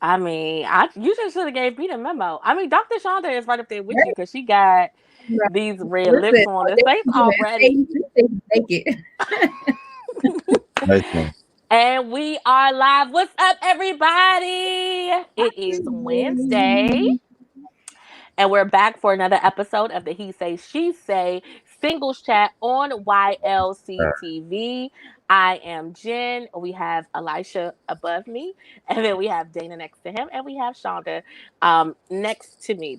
I mean, you just should have gave me the memo. I mean, Dr. Shonda is right up there with you because she got Right. these red lips Listen, on. all The they Saints can do is already. take it. Listen, And we are live. What's up, everybody? It is Wednesday. And we're back for another episode of the He Say, She Say Singles Chat on YLC TV. I am Jen. We have Elisha above me. And then we have Dana next to him. And we have Shonda next to me.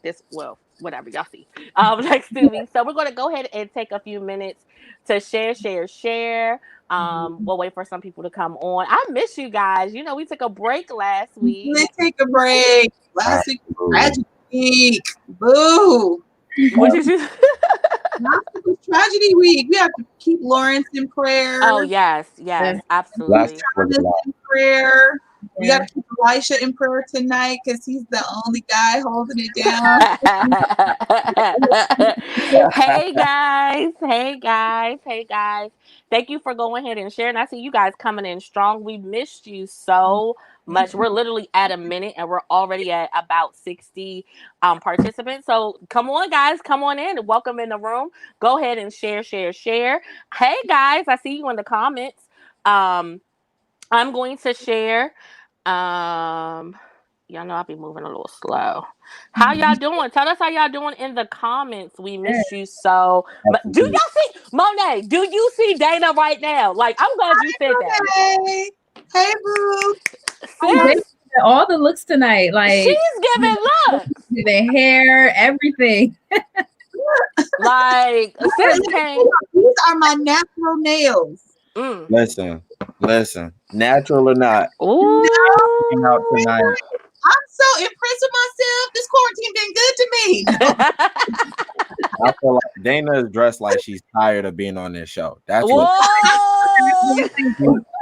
Whatever y'all see. Next to me. So we're going to go ahead and take a few minutes to share. We'll wait for some people to come on. I miss you guys. You know, we took a break last week. Let's take a break. Last week was absolutely. tragedy week. Boo. What did you? Last week was tragedy week. We have to keep Lawrence in prayer. Oh yes, Yeah. Last absolutely. week was a Thomas lot. in prayer. We Yeah. got to keep Elisha in prayer tonight because he's the only guy holding it down. Hey guys. Thank you for going ahead and sharing. I see you guys coming in strong. We missed you so much. We're literally at a minute and we're already at about 60 participants. So come on, guys, come on in and welcome in the room. Go ahead and share. Hey guys, I see you in the comments. I'm going to share. Um, y'all know I'll be moving a little slow. How y'all doing? Tell us how y'all doing in the comments. We miss you so. But do Absolutely. y'all see Monet? Do you see Dana right now? Like, I'm glad you said that. Hey, hey, boo. Oh, they Sis, got all the looks tonight. Like she's giving looks. the hair, everything. Like, sis came. These are my natural nails. Mm. Listen. Natural or not, Ooh. came out tonight. I'm so impressed with myself. This quarantine been good to me. I feel like Dana is dressed like she's tired of being on this show. That's what Whoa.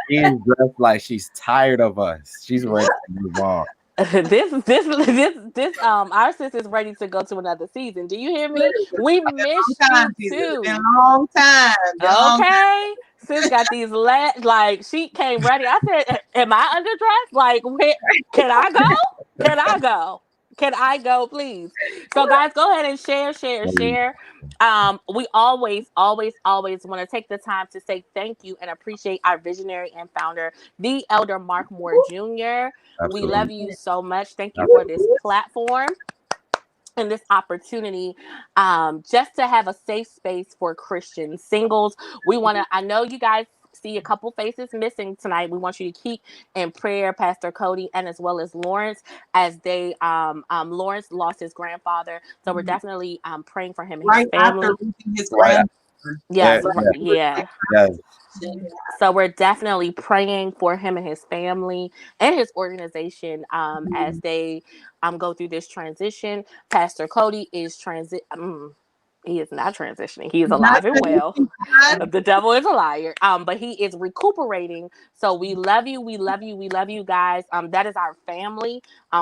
she's dressed like. She's tired of us. She's ready to move on. Our sis is ready to go to another season. Do you hear me? We missed you It's too. been a long time. Okay. Sis got these like she came ready. I said, am I underdressed? Like, where can I go? Can I go? Can I go, please? So guys, go ahead and share. We always want to take the time to say thank you and appreciate our visionary and founder, the Elder Mark Moore Jr. We love Absolutely. you so much. Thank you for this platform and this opportunity, just to have a safe space for Christian singles. I know you guys see a couple faces missing tonight. We want you to keep in prayer Pastor Cody and as well as Lawrence, as Lawrence lost his grandfather. So we're definitely praying for him and his Right after family. losing his Right. grandmother. Yes, Yeah. yeah. Yes. So we're definitely praying for him and his family and his organization, as they go through this transition. Pastor Cody is he is not transitioning. He is Not alive and well. God. The devil is a liar. But he is recuperating. So we love you. We love you guys. That is our family.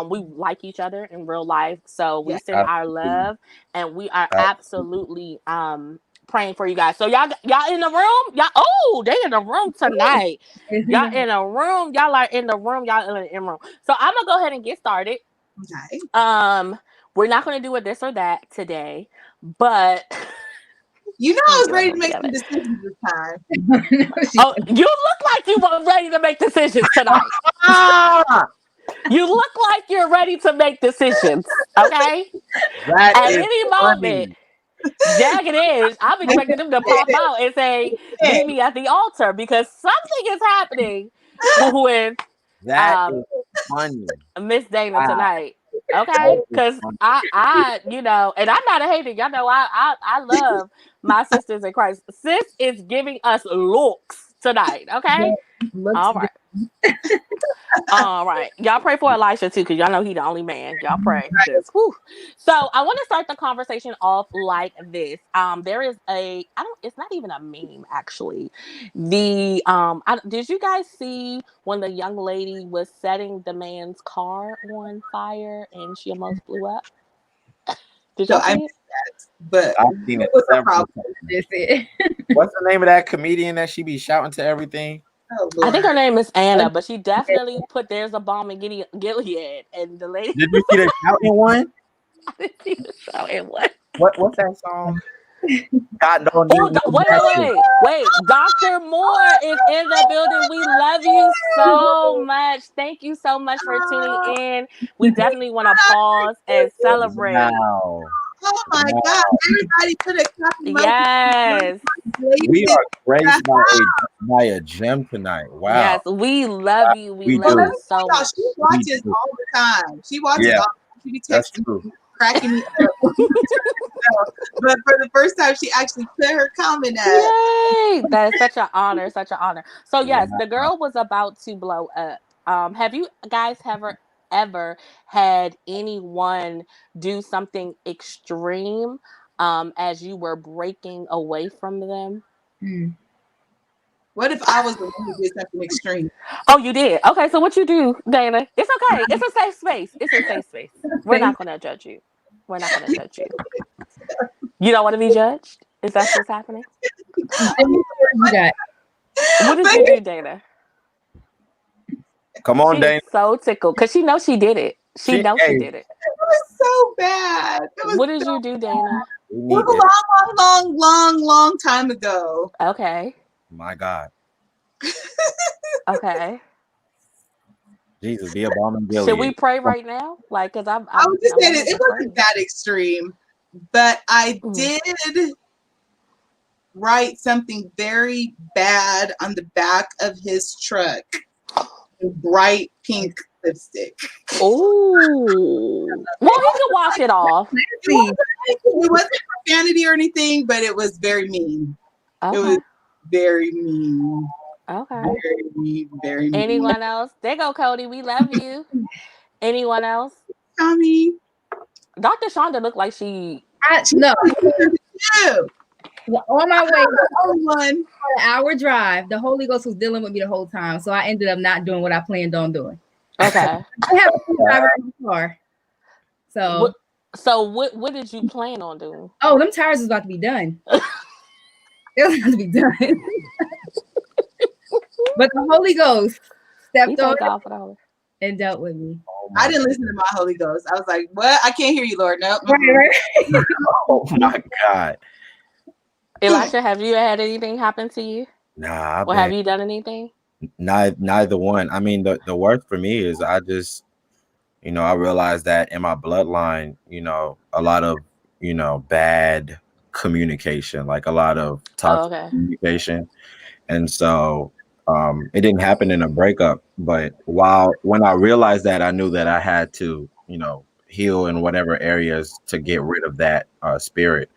We like each other in real life. So we Yeah. send our Absolutely. love, and we are absolutely praying for you guys. So y'all in the room? They in the room tonight. Y'all in a room. Y'all are in the room. Y'all in the room. So I'm gonna go ahead and get started. Okay. We're not gonna do a this or that today, but You know let I me was get ready up. to make some decisions this time. Oh, you look like you were ready to make decisions tonight. Ah, You look like you're ready to make decisions. Okay. that At is any moment, funny. Jagged Edge, I'm expecting them to pop out and say, "Meet me at the altar," because something is happening with That um is funny. Miss Dana Wow. tonight. Okay, That is because funny. and I'm not a hater. Y'all know I love my sisters in Christ. Sis is giving us looks tonight. Okay, Looks all good. right. All right. Y'all pray for Elisha too, because y'all know he the only man. Y'all pray. 'Cause, whew. So I want to start the conversation off like this. There is it's not even a meme actually. Did you guys see when the young lady was setting the man's car on fire and she almost blew up? Did So y'all I see it? missed that. But I've seen it what was the several problem? times. That's it. What's the name of that comedian that she be shouting to everything? Oh I think Lord. her name is Anna, but she definitely put "There's a Bomb in Gilead," and the lady. Did you see the shouting one? I didn't see the show. And what? What's that song? God don't Oh, need no matches. wait! Dr. Moore is in the building. We love you so much. Thank you so much for tuning Oh, in. We definitely want to pause and celebrate. Wow. oh my God. Wow. Everybody put a clap emoji. Yes. We Blazing. are graced by a gem tonight. Wow. Yes, we love you. We We Well, love let do. you me tell so y'all, much. she We watches do. all the time. She watches Yeah, all the time. She be that's texting true. me, cracking me up. But for the first time, she actually put her comment up. Yay! That is such an honor, such an honor. So yes, the Wow. girl was about to blow up. Have you guys ever had anyone do something extreme as you were breaking away from them? Hmm. What if I was the one who did something extreme? Oh, you did. Okay, so what you do, Dana? It's okay. It's a safe space. It's a safe space. We're Thank not gonna judge you. We're not gonna judge you. You don't want to be judged? Is that what's happening? you. Send me the stories you got. What did But you it do, Dana? Come on, She's Dane. so tickled because she knows she did it. She knows she Hey, did it. was so bad. It was What did so you do, Dana? we it was need a it. long time ago. Okay. My God. Okay. Jesus, be a bomb in Should we Gilead. pray right now? Like, cause I was just I'm saying willing it to wasn't pray. that extreme, but I Mhm. did write something very bad on the back of his truck in bright pink lipstick. Ooh. Well, he can wash it off. See, It wasn't profanity or anything, but it was very mean. It was Okay. very mean. Okay. Very mean. Very mean. Anyone else? There go Cody. We love you. Anyone else? Tommy. Dr. Shonda looked like she. no. You. On my way, Only one. an hour drive, the Holy Ghost was dealing with me the whole time. So I ended up not doing what I planned on doing. Okay. I have a driver in the car. What? So, So what did you plan on doing? oh, them tires was about to be done. It was about to be done. But the Holy Ghost We stepped on thank God for the Holy. and dealt with me. Oh I my, didn't listen to my Holy Ghost. I was like, what? I can't hear you, Lord. No. Right, right. oh my God. Elisha, have you had anything happen to you? Nah, Or man. have you done anything? Neither one. I mean, the worst for me is I just, I realized that in my bloodline, a lot of, bad communication, like a lot of Oh, toxic okay. communication. And so it didn't happen in a breakup, but when I realized that, I knew that I had to, heal in whatever areas to get rid of that spirit.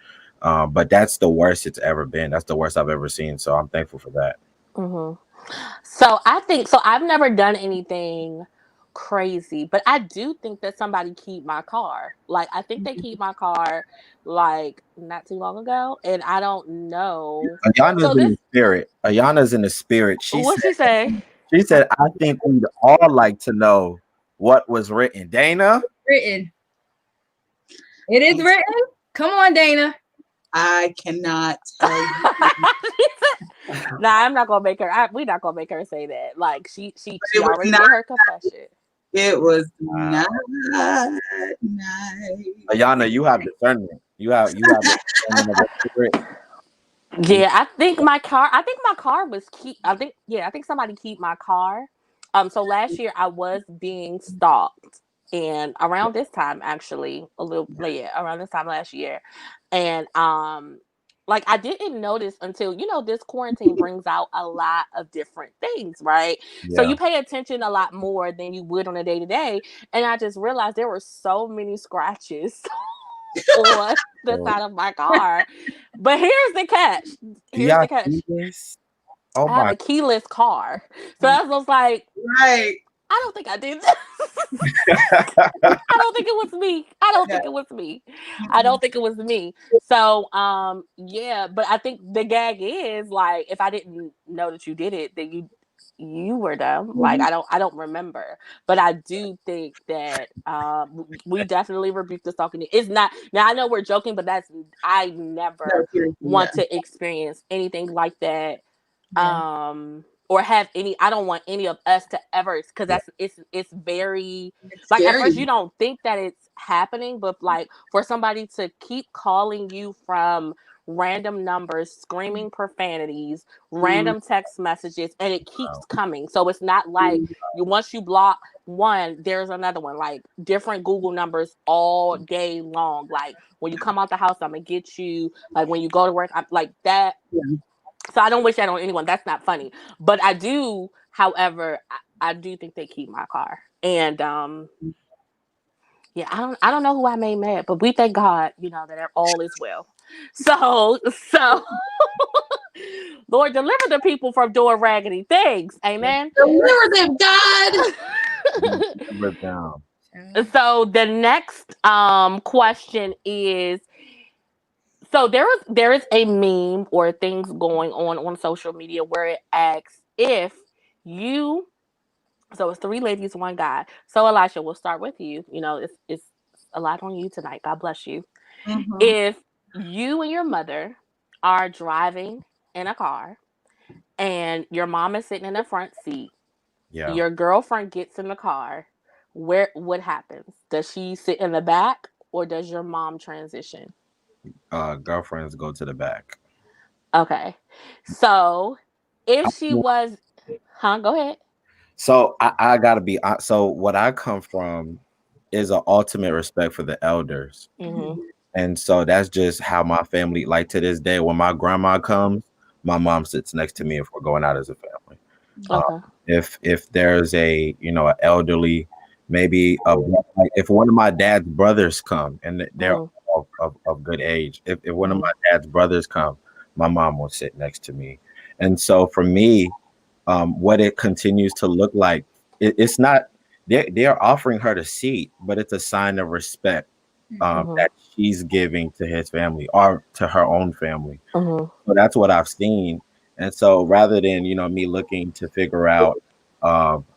But that's the worst it's ever been. That's the worst I've ever seen. So I'm thankful for that. Hmm. So I think so. I've never done anything crazy, but I do think that somebody keyed my car. Like I think they keyed my car like not too long ago, and I don't know. Ayana's So in this, the spirit. Ayana's in the spirit. what she say? She said, I think we'd all like to know what was written. Dana? Written. It is written. Come on, Dana. I cannot tell you. Nah, I'm not gonna make her. We're not gonna make her say that. Like It she was already not. did her confession. It was Wow. not nice. Ayana, you have discernment. You have the discernment of the spirit. Yeah, I think my car. I think my car was key. I think yeah. I think somebody keyed my car. So last year I was being stalked, and around this time actually, a little yeah, around this time last year, and like I didn't notice until this quarantine brings out a lot of different things, right? So Yeah. you pay attention a lot more than you would on a day to day, and I just realized there were so many scratches on the So, side of my car. But here's the catch. do Here's y'all the catch. see this? Oh I have my. a keyless car. So I was like, Right. I don't think I did that. I don't think it was me. I don't Yeah. think it was me. I don't think it was me. So yeah, but I think the gag is like if I didn't know that you did it, then you were dumb. Like I don't remember. But I do think that we definitely rebuked the stalking. It's not now I know we're joking, but I No, never seriously, want yeah. to experience anything like that. Yeah. or have any. I don't want any of us to ever, because that's it's very It's like at scary. first you don't think that it's happening, but like for somebody to keep calling you from random numbers, screaming profanities, random text messages, and it keeps Wow. coming. So it's not like you once you block one, there's another one, like different Google numbers all day long. Like when you come out the house, I'm gonna get you. Like when you go to work, I'm like that. Yeah. So I don't wish that on anyone. That's not funny. But I do, however, I do think they keep my car. And yeah, I don't know who I made mad, but we thank God, that all is well. So Lord, deliver the people from doing raggedy things. Amen. Deliver them, God. Number down. So the next question is, so there is a meme or things going on social media where it asks if you, so it's three ladies, one guy. So Elisha, we'll start with you. It's a lot on you tonight. God bless you. Mhm. If you and your mother are driving in a car and your mom is sitting in the front seat, Yeah. your girlfriend gets in the car, what happens? Does she sit in the back or does your mom transition? Girlfriends go to the back. Okay. So if she was, go ahead. So I gotta be so what I come from is an ultimate respect for the elders. Mm-hmm. And so that's just how my family, like to this day, when my grandma comes, my mom sits next to me if we're going out as a family. Um, Okay. if there's a an elderly, maybe like if one of my dad's brothers come and they're Mm-hmm. all of good age, if one of Mm-hmm. my dad's brothers come, my mom will sit next to me. And so for me, what it continues to look like, it's not they're offering her the seat, but it's a sign of respect Mm-hmm. that she's giving to his family or to her own family. Mm-hmm. So that's what I've seen. And so rather than, me looking to figure out,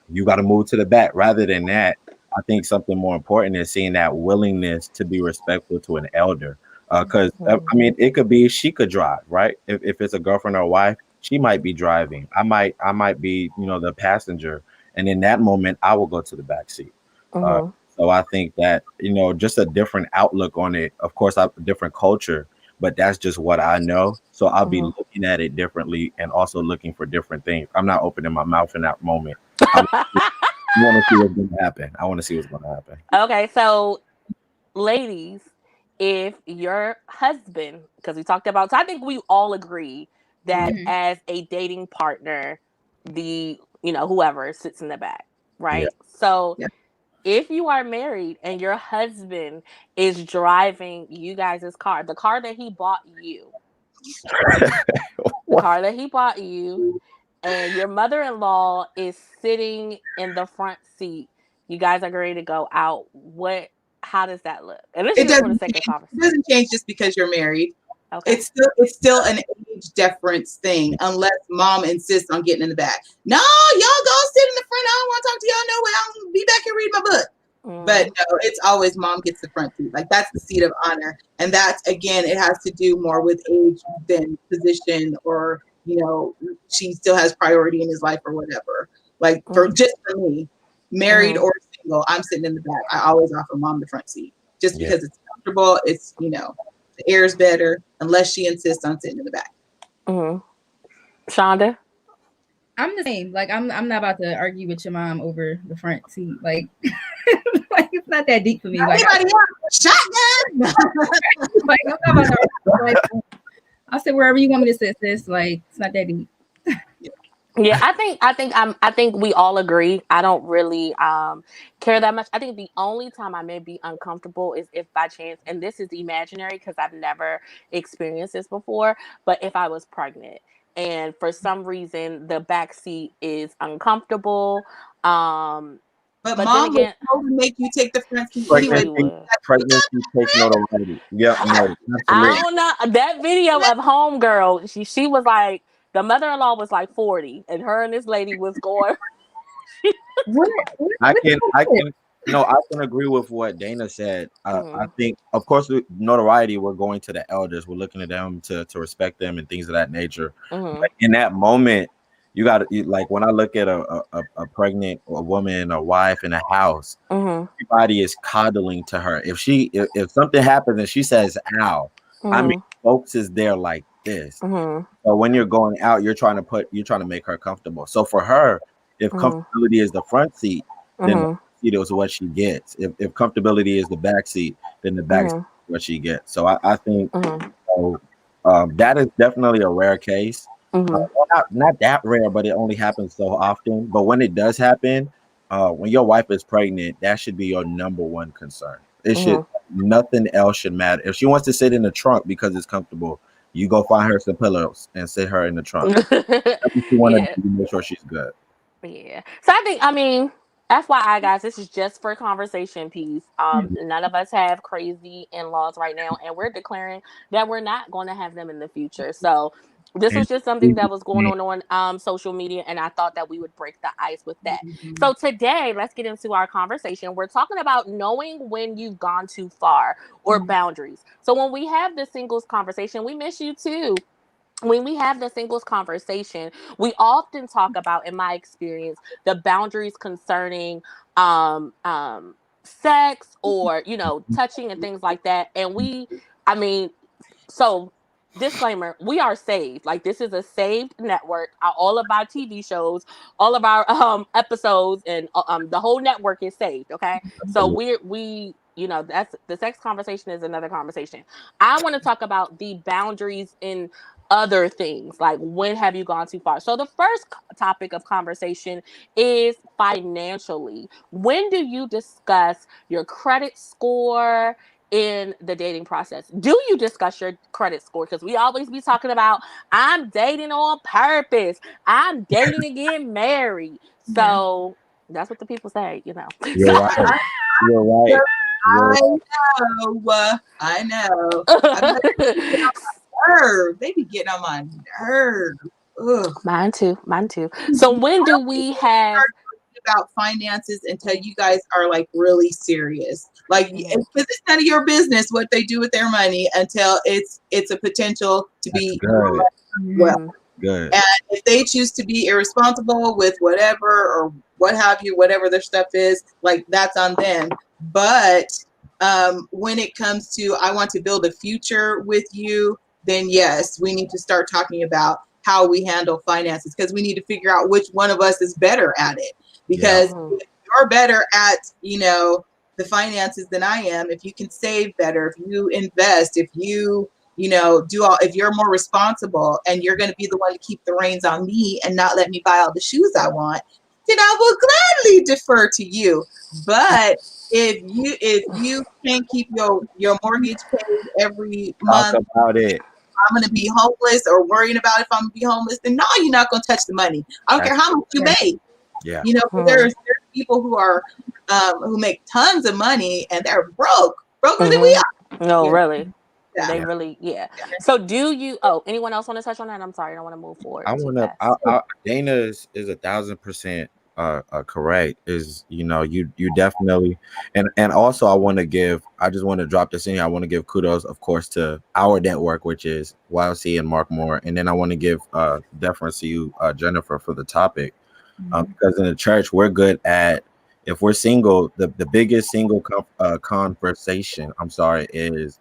you got to move to the back, rather than that, I think something more important is seeing that willingness to be respectful to an elder. Because, I mean, it could be she could drive, right? If it's a girlfriend or wife, she might be driving. I might be, the passenger. And in that moment, I will go to the back seat. Uh, Mm-hmm. so I think that, just a different outlook on it. Of course, a different culture, but that's just what I know. So I'll be Mm-hmm. looking at it differently and also looking for different things. I'm not opening my mouth in that moment. I want to see what's going to happen. I want to see what's going to happen. Okay, so ladies, if your husband, because we talked about, so I think we all agree that Mhm. as a dating partner, the whoever sits in the back, Yeah. right? So Yeah. if you are married and your husband is driving you guys' car, the car that he bought you, the What? car that he bought you, and your mother-in-law is sitting in the front seat, you guys are ready to go out. How does that look? And this is It just for the doesn't sake of change. It conversation. doesn't change just because you're married. Okay. It's still an age deference thing, unless mom insists on getting in the back. No, y'all go sit in the front. I don't want to talk to y'all. No way. I'll be back and read my book. But no, it's always mom gets the front seat. Like that's the seat of honor. And that's, again, it has to do more with age than position, or, she still has priority in his life or whatever. Like just for me, married or single, I'm sitting in the back. I always offer mom the front seat just Yeah. because it's comfortable. It's, the air's better, unless she insists on sitting in the back. Mm-hmm. Shonda? I'm the same. Like I'm not about to argue with your mom over the front seat. Like, like it's not that deep for me. Like, Anybody else? Shotgun. like I'm not about to argue. Like, I'll sit wherever you want me to sit, sis. Like it's not that deep. Yeah, I think we all agree. I don't really care that much. I think the only time I may be uncomfortable is if by chance, and this is imaginary because I've never experienced this before, but if I was pregnant and for some reason the back seat is uncomfortable, But but then mom would again, totally make you take the front seat anyway. she Pregnancy, would. pregnancy takes notoriety. Yep. No, I absolutely. don't know that video of Homegirl. She was like, the mother-in-law was like 40, and her and this lady was going. What? I can no, I can agree with what Dana said. I Mhm. think, of course, with notoriety, we're going to the elders, we're looking at them to respect them and things of that nature. Mhm. But in that moment, you got to like when I look at a pregnant a woman, a wife in a house, everybody is coddling to her. If something happens and she says ow, I mean folks is there like this. So when you're going out, you're trying to make her comfortable. So for her, if comfortability is the front seat, then the seat is what she gets. If comfortability is the back seat, then the back seat is what she gets. So I think that is definitely a rare case. Well, not that rare, but it only happens so often. But when it does happen, when your wife is pregnant, that should be your number one concern. It should nothing else should matter. If she wants to sit in the trunk because it's comfortable, you go find her some pillows and sit her in the trunk. That's what you want to do, make sure she's good. Yeah. So I mean, FYI, guys, this is just for conversation piece. None of us have crazy in-laws right now, and we're declaring that we're not going to have them in the future. So this was just something that was going on social media, and I thought that we would break the ice with that. So today, let's get into our conversation. We're talking about knowing when you've gone too far or boundaries. So when we have the singles conversation, we miss you too. When we have the singles conversation, we often talk about, in my experience, the boundaries concerning sex or, touching and things like that. And I mean, so disclaimer, we are saved. Like, this is a saved network. All of our TV shows, all of our episodes, and the whole network is saved. Okay. So that's the sex conversation is another conversation. I want to talk about the boundaries in other things, like when have you gone too far. So the first topic of conversation is financially. When do you discuss your credit score in the dating process? Do you discuss your credit score? Because we always be talking about, I'm dating on purpose, I'm dating to get married. So that's what the people say. You're right. You're right. I know. They be getting on my nerves. Ugh. Mine too. So when do we have about finances until you guys are like really serious? Like, because it's none of your business what they do with their money until it's a potential to be good. Well. Good. And if they choose to be irresponsible with whatever or what have you, whatever their stuff is, like, that's on them. But when it comes to, I want to build a future with you, then yes, we need to start talking about how we handle finances, because we need to figure out which one of us is better at it. Because if you're better at, the finances than I am, if you can save better, if you invest, if you if you're more responsible and you're going to be the one to keep the reins on me and not let me buy all the shoes I want, then I will gladly defer to you. But if you can't keep your mortgage paid every month, talk about it. I'm going to be homeless, or worrying about if I'm going to be homeless, then no, you're not going to touch the money. I don't care how much you make. Yeah. There's people who are who make tons of money and they're broker than we are. No, really. Yeah. They really, So do you, anyone else want to touch on that? I'm sorry, I don't want to move forward. Dana is 1,000% correct. Is you definitely, and also I just want to drop this in here. I want to give kudos, of course, to our network, which is YLC and Mark Moore, and then I want to give deference to you, Jennifer, for the topic, because in the church we're good at, if we're single, the biggest single conversation, is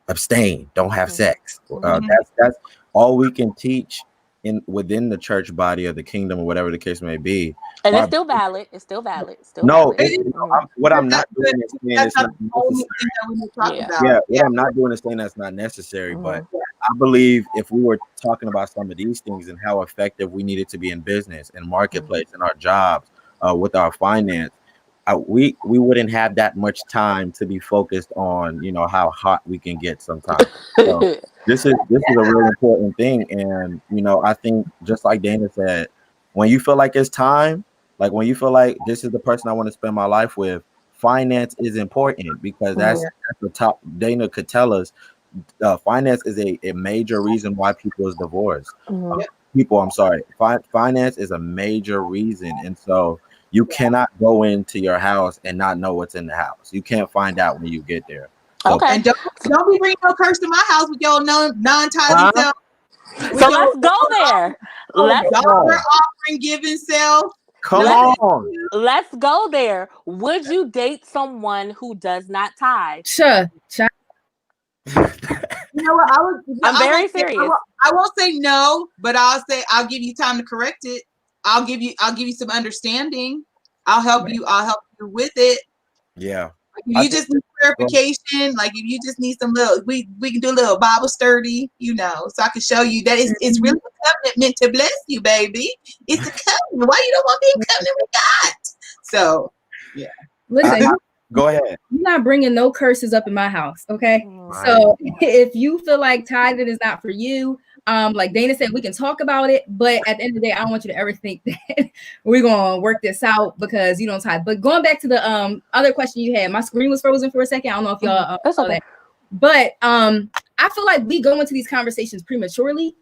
abstain, don't have sex. That's all we can teach within the church body of the kingdom, or whatever the case may be. And it's still valid. It's still valid. What I'm not doing is saying it's not necessary. What I'm not doing is saying that's not necessary. But I believe if we were talking about some of these things and how effective we needed to be in business and marketplace and our jobs, with our finance, we wouldn't have that much time to be focused on how hot we can get sometimes. So this is a really important thing, and I think, just like Dana said, when you feel like it's time, like when you feel like this is the person I want to spend my life with, finance is important, because that's the top. Dana could tell us finance is a major reason why people is divorced. Finance is a major reason, and so you cannot go into your house and not know what's in the house. You can't find out when you get there. So, and don't be bringing no curse to my house with your non-tithing self. with So your let's go there. Let's dollar offering giving self. Come let's on. let's go there. Would you date someone who does not tithe? You know what? I'm very serious. I won't say no, but I'll say I'll give you time to correct it. I'll give you some understanding. I'll help you. I'll help you with it. Yeah. If you just need clarification, like if you just need some little, we can do a little Bible study, so I can show you that it's really a covenant meant to bless you, baby. It's a covenant. Why you don't want the covenant we got? So, yeah. Listen, Go ahead. you're not bringing no curses up in my house, okay? Right. So if you feel like tithing is not for you, like Dana said, we can talk about it, but at the end of the day, I don't want you to ever think that we're gonna work this out because you don't tithe. But going back to the other question you had, my screen was frozen for a second. I don't know if y'all That's saw okay. that, but I feel like we go into these conversations prematurely.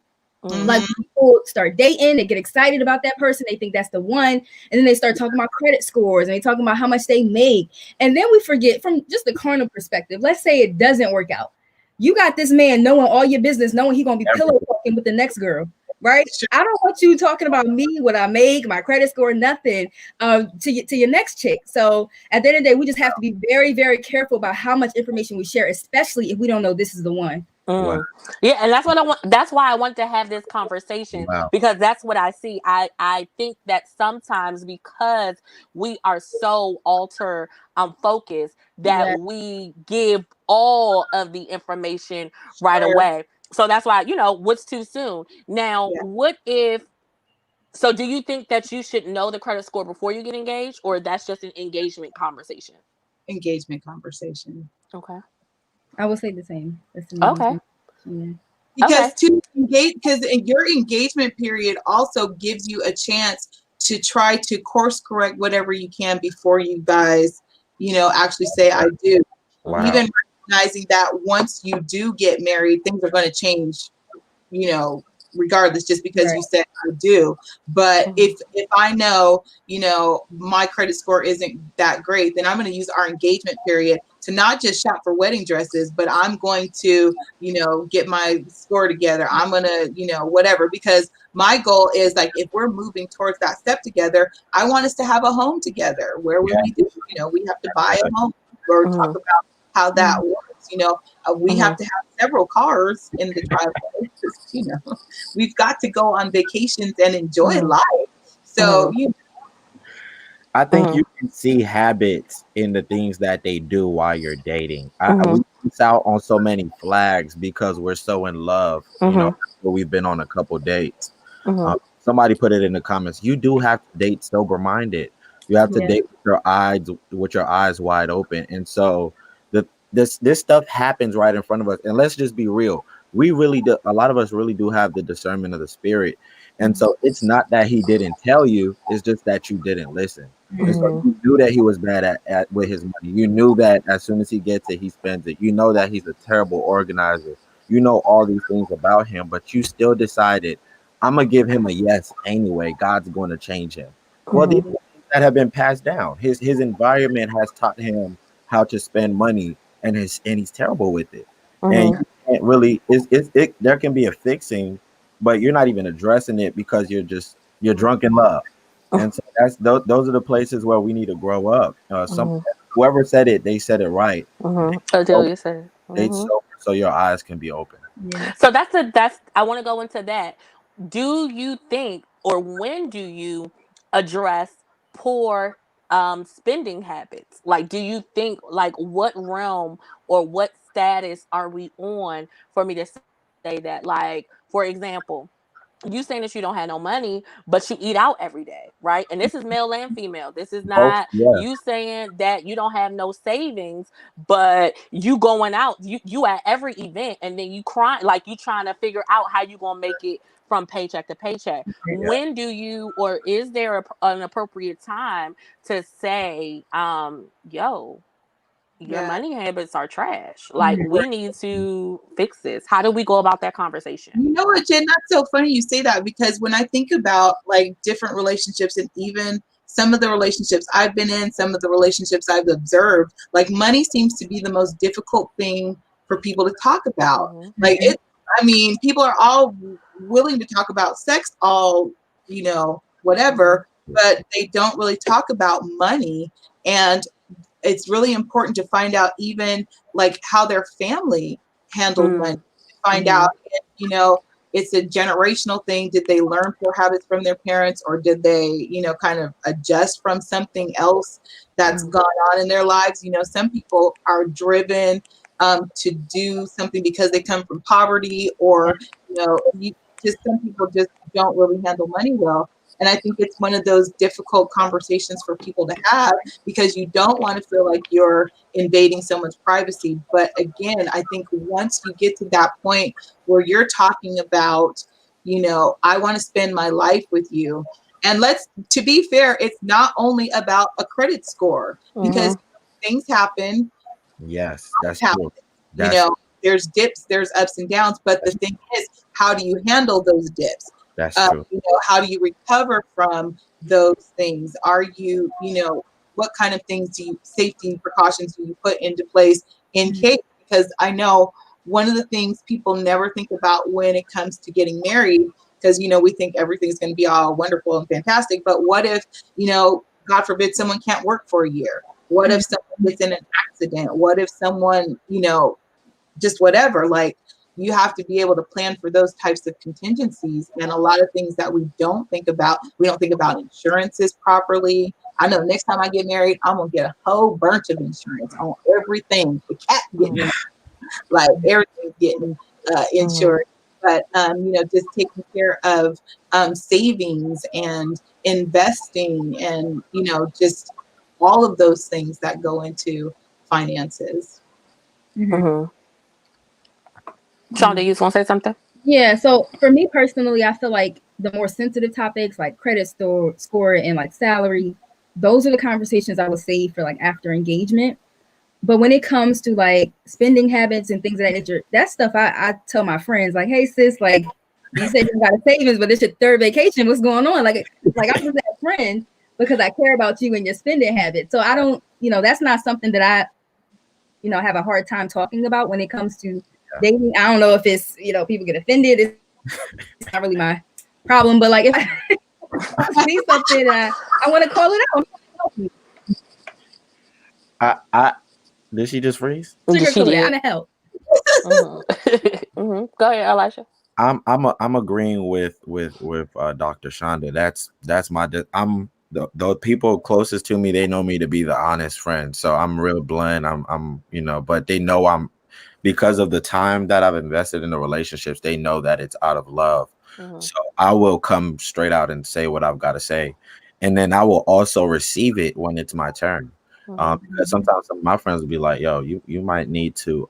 Like people start dating, they get excited about that person, they think that's the one, and then they start talking about credit scores and they talking about how much they make, and then we forget from just the carnal perspective. Let's say it doesn't work out. You got this man knowing all your business, knowing he's gonna be pillow talking with the next girl, right? I don't want you talking about me, what I make, my credit score, nothing, to your next chick. So at the end of the day, we just have to be very, very careful about how much information we share, especially if we don't know this is the one. Wow. Yeah, and that's what I want. That's why I want to have this conversation Wow. because that's what I see. I think that sometimes because we are so alter focused that we give all of the information right away. So that's why what's too soon. Now, what if? So, do you think that you should know the credit score before you get engaged, or that's just an engagement conversation? Engagement conversation. Okay. I would say the same. Okay. Yeah. Because your engagement period also gives you a chance to try to course correct whatever you can before you guys, actually say I do. Wow. Even recognizing that once you do get married, things are going to change, regardless, just because you said I do. But if I know, my credit score isn't that great, then I'm going to use our engagement period to not just shop for wedding dresses, but I'm going to, get my score together. I'm going to, whatever, because my goal is like, if we're moving towards that step together, I want us to have a home together where we do, we have to buy a home or talk about how that works. We have to have several cars in the driveway. We've got to go on vacations and enjoy life. So, I think you can see habits in the things that they do while you're dating. We miss out on so many flags because we're so in love. We've been on a couple dates. Somebody put it in the comments. You do have to date sober minded. You have to date with your eyes wide open. And so this stuff happens right in front of us. And let's just be real. We really do. A lot of us really do have the discernment of the spirit. And so it's not that he didn't tell you. It's just that you didn't listen. And so you knew that he was bad at with his money. You knew that as soon as he gets it, he spends it. You know that he's a terrible organizer. You know all these things about him, but you still decided, I'm going to give him a yes anyway. God's going to change him. Well, these things that have been passed down. His environment has taught him how to spend money, and he's terrible with it. And you can't really, there can be a fixing, but you're not even addressing it because you're drunk in love. And so those are the places where we need to grow up. Whoever said it, they said it right. Adelia said They so your eyes can be open. Yeah. So I want to go into that. Do you think, or when do you address poor spending habits? Like, do you think, like, what realm or what status are we on for me to say that? Like, for example, you saying that you don't have no money, but you eat out every day, right? And this is male and female. This is not you saying that you don't have no savings, but you going out, you at every event, and then you crying, like you trying to figure out how you gonna make it from paycheck to paycheck. When do you, or is there an appropriate time to say, yo, your money habits are trash. Like, we need to fix this. How do we go about that conversation? You know what, Jen? That's so funny you say that, because when I think about like different relationships, and even some of the relationships I've been in, some of the relationships I've observed, like money seems to be the most difficult thing for people to talk about. Like people are all willing to talk about sex all, whatever, but they don't really talk about money. And it's really important to find out even like how their family handled money, to find out if, it's a generational thing. Did they learn poor habits from their parents, or did they, kind of adjust from something else that's gone on in their lives? Some people are driven to do something because they come from poverty, or, some people just don't really handle money well. And I think it's one of those difficult conversations for people to have, because you don't want to feel like you're invading someone's privacy. But again, I think once you get to that point where you're talking about, I want to spend my life with you. And to be fair, it's not only about a credit score, because things happen. Yes, that's Happen. true. That's There's dips, there's ups and downs. But the thing is, how do you handle those dips? That's true. How do you recover from those things? Are you, what kind of things safety precautions do you put into place in case? Because I know one of the things people never think about when it comes to getting married, because, we think everything's going to be all wonderful and fantastic. But what if, God forbid, someone can't work for a year? What if someone gets in an accident? What if someone, just whatever, like, you have to be able to plan for those types of contingencies. And a lot of things that we don't think about insurances properly. I know next time I get married, I'm going to get a whole bunch of insurance on everything. The cat getting, like, everything's getting insured. But, just taking care of savings and investing and, just all of those things that go into finances. Shonda, you just want to say something? Yeah, so for me personally, I feel like the more sensitive topics like credit score and like salary, those are the conversations I would save for like after engagement. But when it comes to like spending habits and things of that nature, that stuff I tell my friends, like, hey sis, like, you said you got a savings, but it's your third vacation. What's going on? Like I'm just that friend because I care about you and your spending habits. So I don't, that's not something that I, have a hard time talking about when it comes to dating. I don't know if it's, people get offended. It's not really my problem. But like if I see something, I want to call it out. I did she just freeze? She did. I'm gonna help. Go ahead, Elisha. I'm agreeing with Dr. Shonda. That's my I'm the people closest to me, they know me to be the honest friend. So I'm real blunt. I'm but they know I'm, because of the time that I've invested in the relationships, they know that it's out of love. So I will come straight out and say what I've got to say. And then I will also receive it when it's my turn. Because sometimes some of my friends will be like, yo, you might need to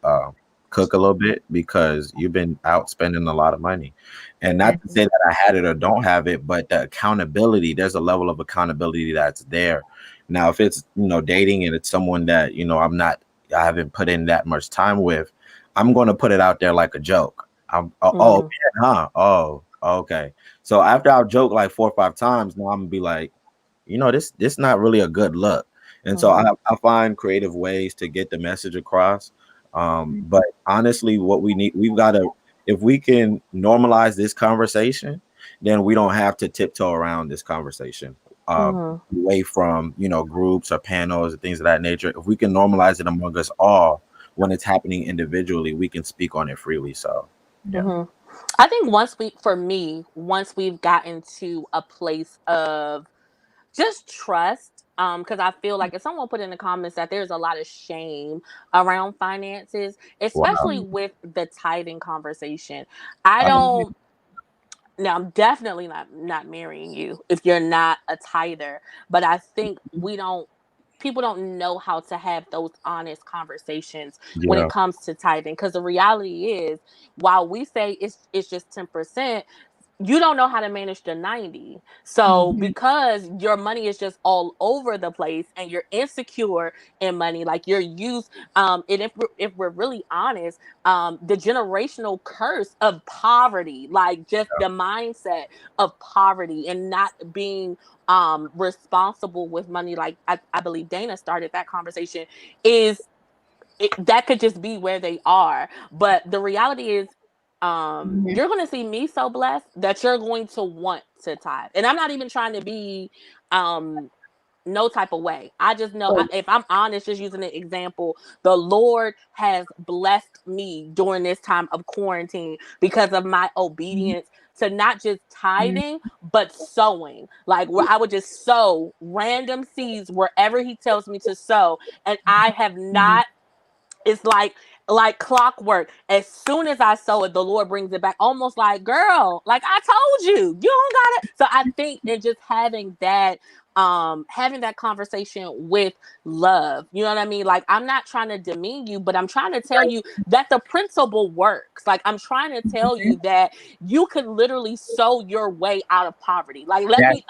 cook a little bit because you've been out spending a lot of money. And not to say that I had it or don't have it, but the accountability, there's a level of accountability that's there. Now, if it's, dating and it's someone that, I haven't put in that much time with, I'm going to put it out there like a joke. Oh, man, huh? Oh, okay. So after I've joked like 4 or 5 times, now I'm gonna be like, this not really a good look. And so I find creative ways to get the message across. But honestly, what we've got to, if we can normalize this conversation, then we don't have to tiptoe around this conversation away from, groups or panels and things of that nature. If we can normalize it among us all, when it's happening individually, we can speak on it freely. So, yeah. I think once we've gotten to a place of just trust, because I feel like if someone put in the comments that there's a lot of shame around finances, especially Wow. with the tithing conversation. I don't. Now, I'm definitely not marrying you if you're not a tither, but I think people don't know how to have those honest conversations when it Yeah. comes to tithing, because the reality is, while we say it's just 10%, you don't know how to manage the 90. So because your money is just all over the place and you're insecure in money, like you're used, and if we're really honest, the generational curse of poverty, like just the mindset of poverty and not being responsible with money, like I believe Dana started that conversation, is that could just be where they are. But the reality is, you're going to see me so blessed that you're going to want to tithe. And I'm not even trying to be no type of way. I just know if I'm honest, just using an example, the Lord has blessed me during this time of quarantine because of my obedience to not just tithing, but sowing. Like where I would just sow random seeds wherever he tells me to sow. And I have not, it's like clockwork. As soon as I sow it, the Lord brings it back, almost like, girl, like I told you, you don't gotta. So I think in just having that conversation with love, you know what I mean? Like I'm not trying to demean you, but I'm trying to tell you that the principle works. Like I'm trying to tell you that you could literally sow your way out of poverty. Like That's it.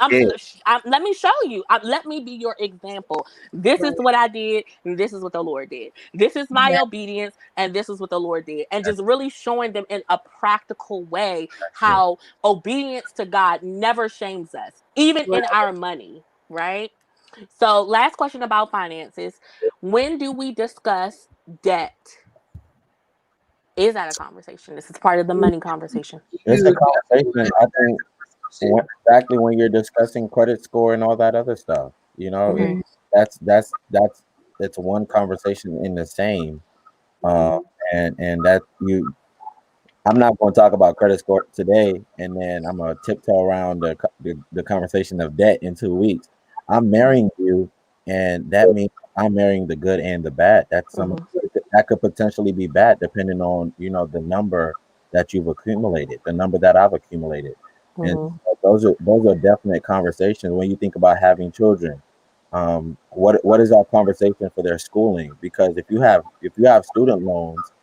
let me show you. Let me be your example. This is what I did, and this is what the Lord did. This is my obedience, and this is what the Lord did. And just really showing them in a practical way how obedience to God never shames us, even in our money, right? So, last question about finances. When do we discuss debt? Is that a conversation? This is part of the money conversation. It's a conversation. I think exactly when you're discussing credit score and all that other stuff. You know, that's it's one conversation in the same. And that you I'm not going to talk about credit score today, and then I'm going to tiptoe around the conversation of debt in 2 weeks. I'm marrying you, and that means I'm marrying the good and the bad. That's that could potentially be bad, depending on the number that you've accumulated, the number that I've accumulated, and those are definite conversations when you think about having children. What is our conversation for their schooling? Because if you have student loans,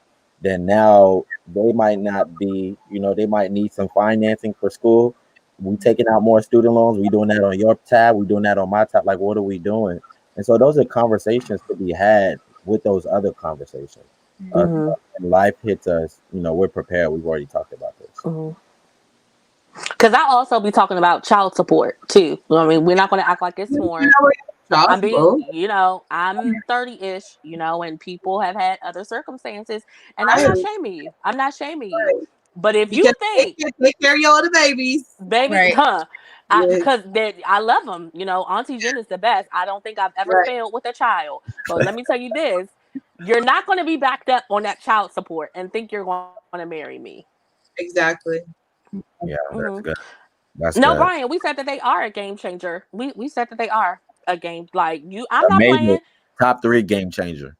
then now they might not be, they might need some financing for school. We taking out more student loans. We doing that on your tab. We doing that on my tab. Like, what are we doing? And so those are conversations to be had with those other conversations. When life hits us, we're prepared. We've already talked about this. Because I also be talking about child support too. I mean, we're not going to act like it's foreign. I'm being, I'm 30-ish, and people have had other circumstances, and I'm not shaming you. I'm not shaming you. But if you think, take care of your other babies, baby, because I love them. Auntie Jen is the best. I don't think I've ever failed with a child. But let me tell you this: you're not going to be backed up on that child support and think you're going to marry me. Exactly. Yeah, that's good. That's No, good. Brian, we said that they are a game changer. We said that they are a game like you. I'm not Amazing. playing. Top 3 game changer.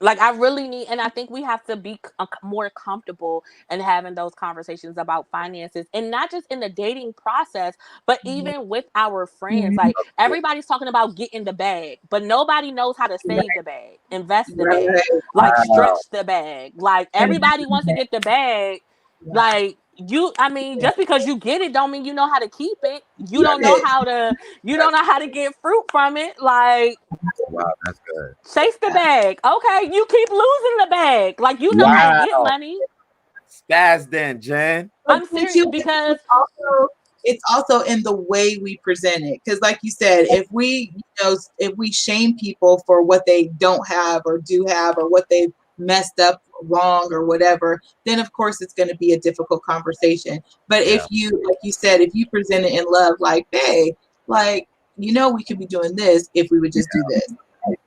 Like I really need, and I think we have to be more comfortable in having those conversations about finances, and not just in the dating process, but even with our friends. Like everybody's talking about getting the bag, but nobody knows how to save the bag, invest the bag, like Wow. stretch the bag. Like everybody wants to get the bag. Like I mean, just because you get it don't mean you know how to keep it. You don't know how to get fruit from it. Like Wow, that's good. chase the bag. Okay, you keep losing the bag. Like you know how to get Wow. money. Stats then, Jen. I'm serious because it's also in the way we present it. Because like you said, if we shame people for what they don't have or do have or what they've messed up wrong or whatever, then of course it's going to be a difficult conversation. But if you, like you said, if you present it in love, like, hey, like, we could be doing this if we would just do this.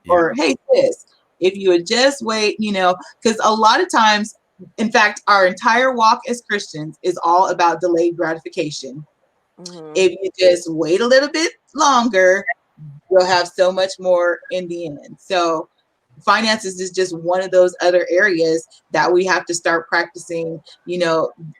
Or, hey, sis, if you would just wait, because a lot of times, in fact, our entire walk as Christians is all about delayed gratification. If you just wait a little bit longer, you'll have so much more in the end. So finances is just one of those other areas that we have to start practicing,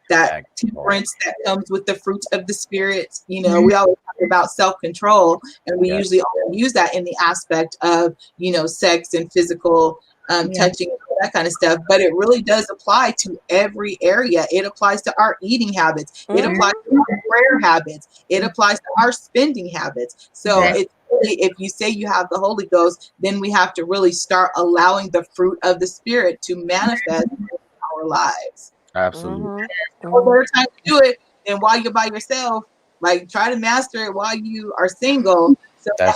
that temperance that comes with the fruit of the spirit. We always talk about self-control, and we usually only use that in the aspect of, sex and physical touching, that kind of stuff. But it really does apply to every area. It applies to our eating habits. It applies to our prayer habits. It applies to our spending habits. So it's really, if you say you have the Holy Ghost, then we have to really start allowing the fruit of the Spirit to manifest in our lives. Absolutely. No better time to do it than while you're by yourself. Like, try to master it while you are single. So that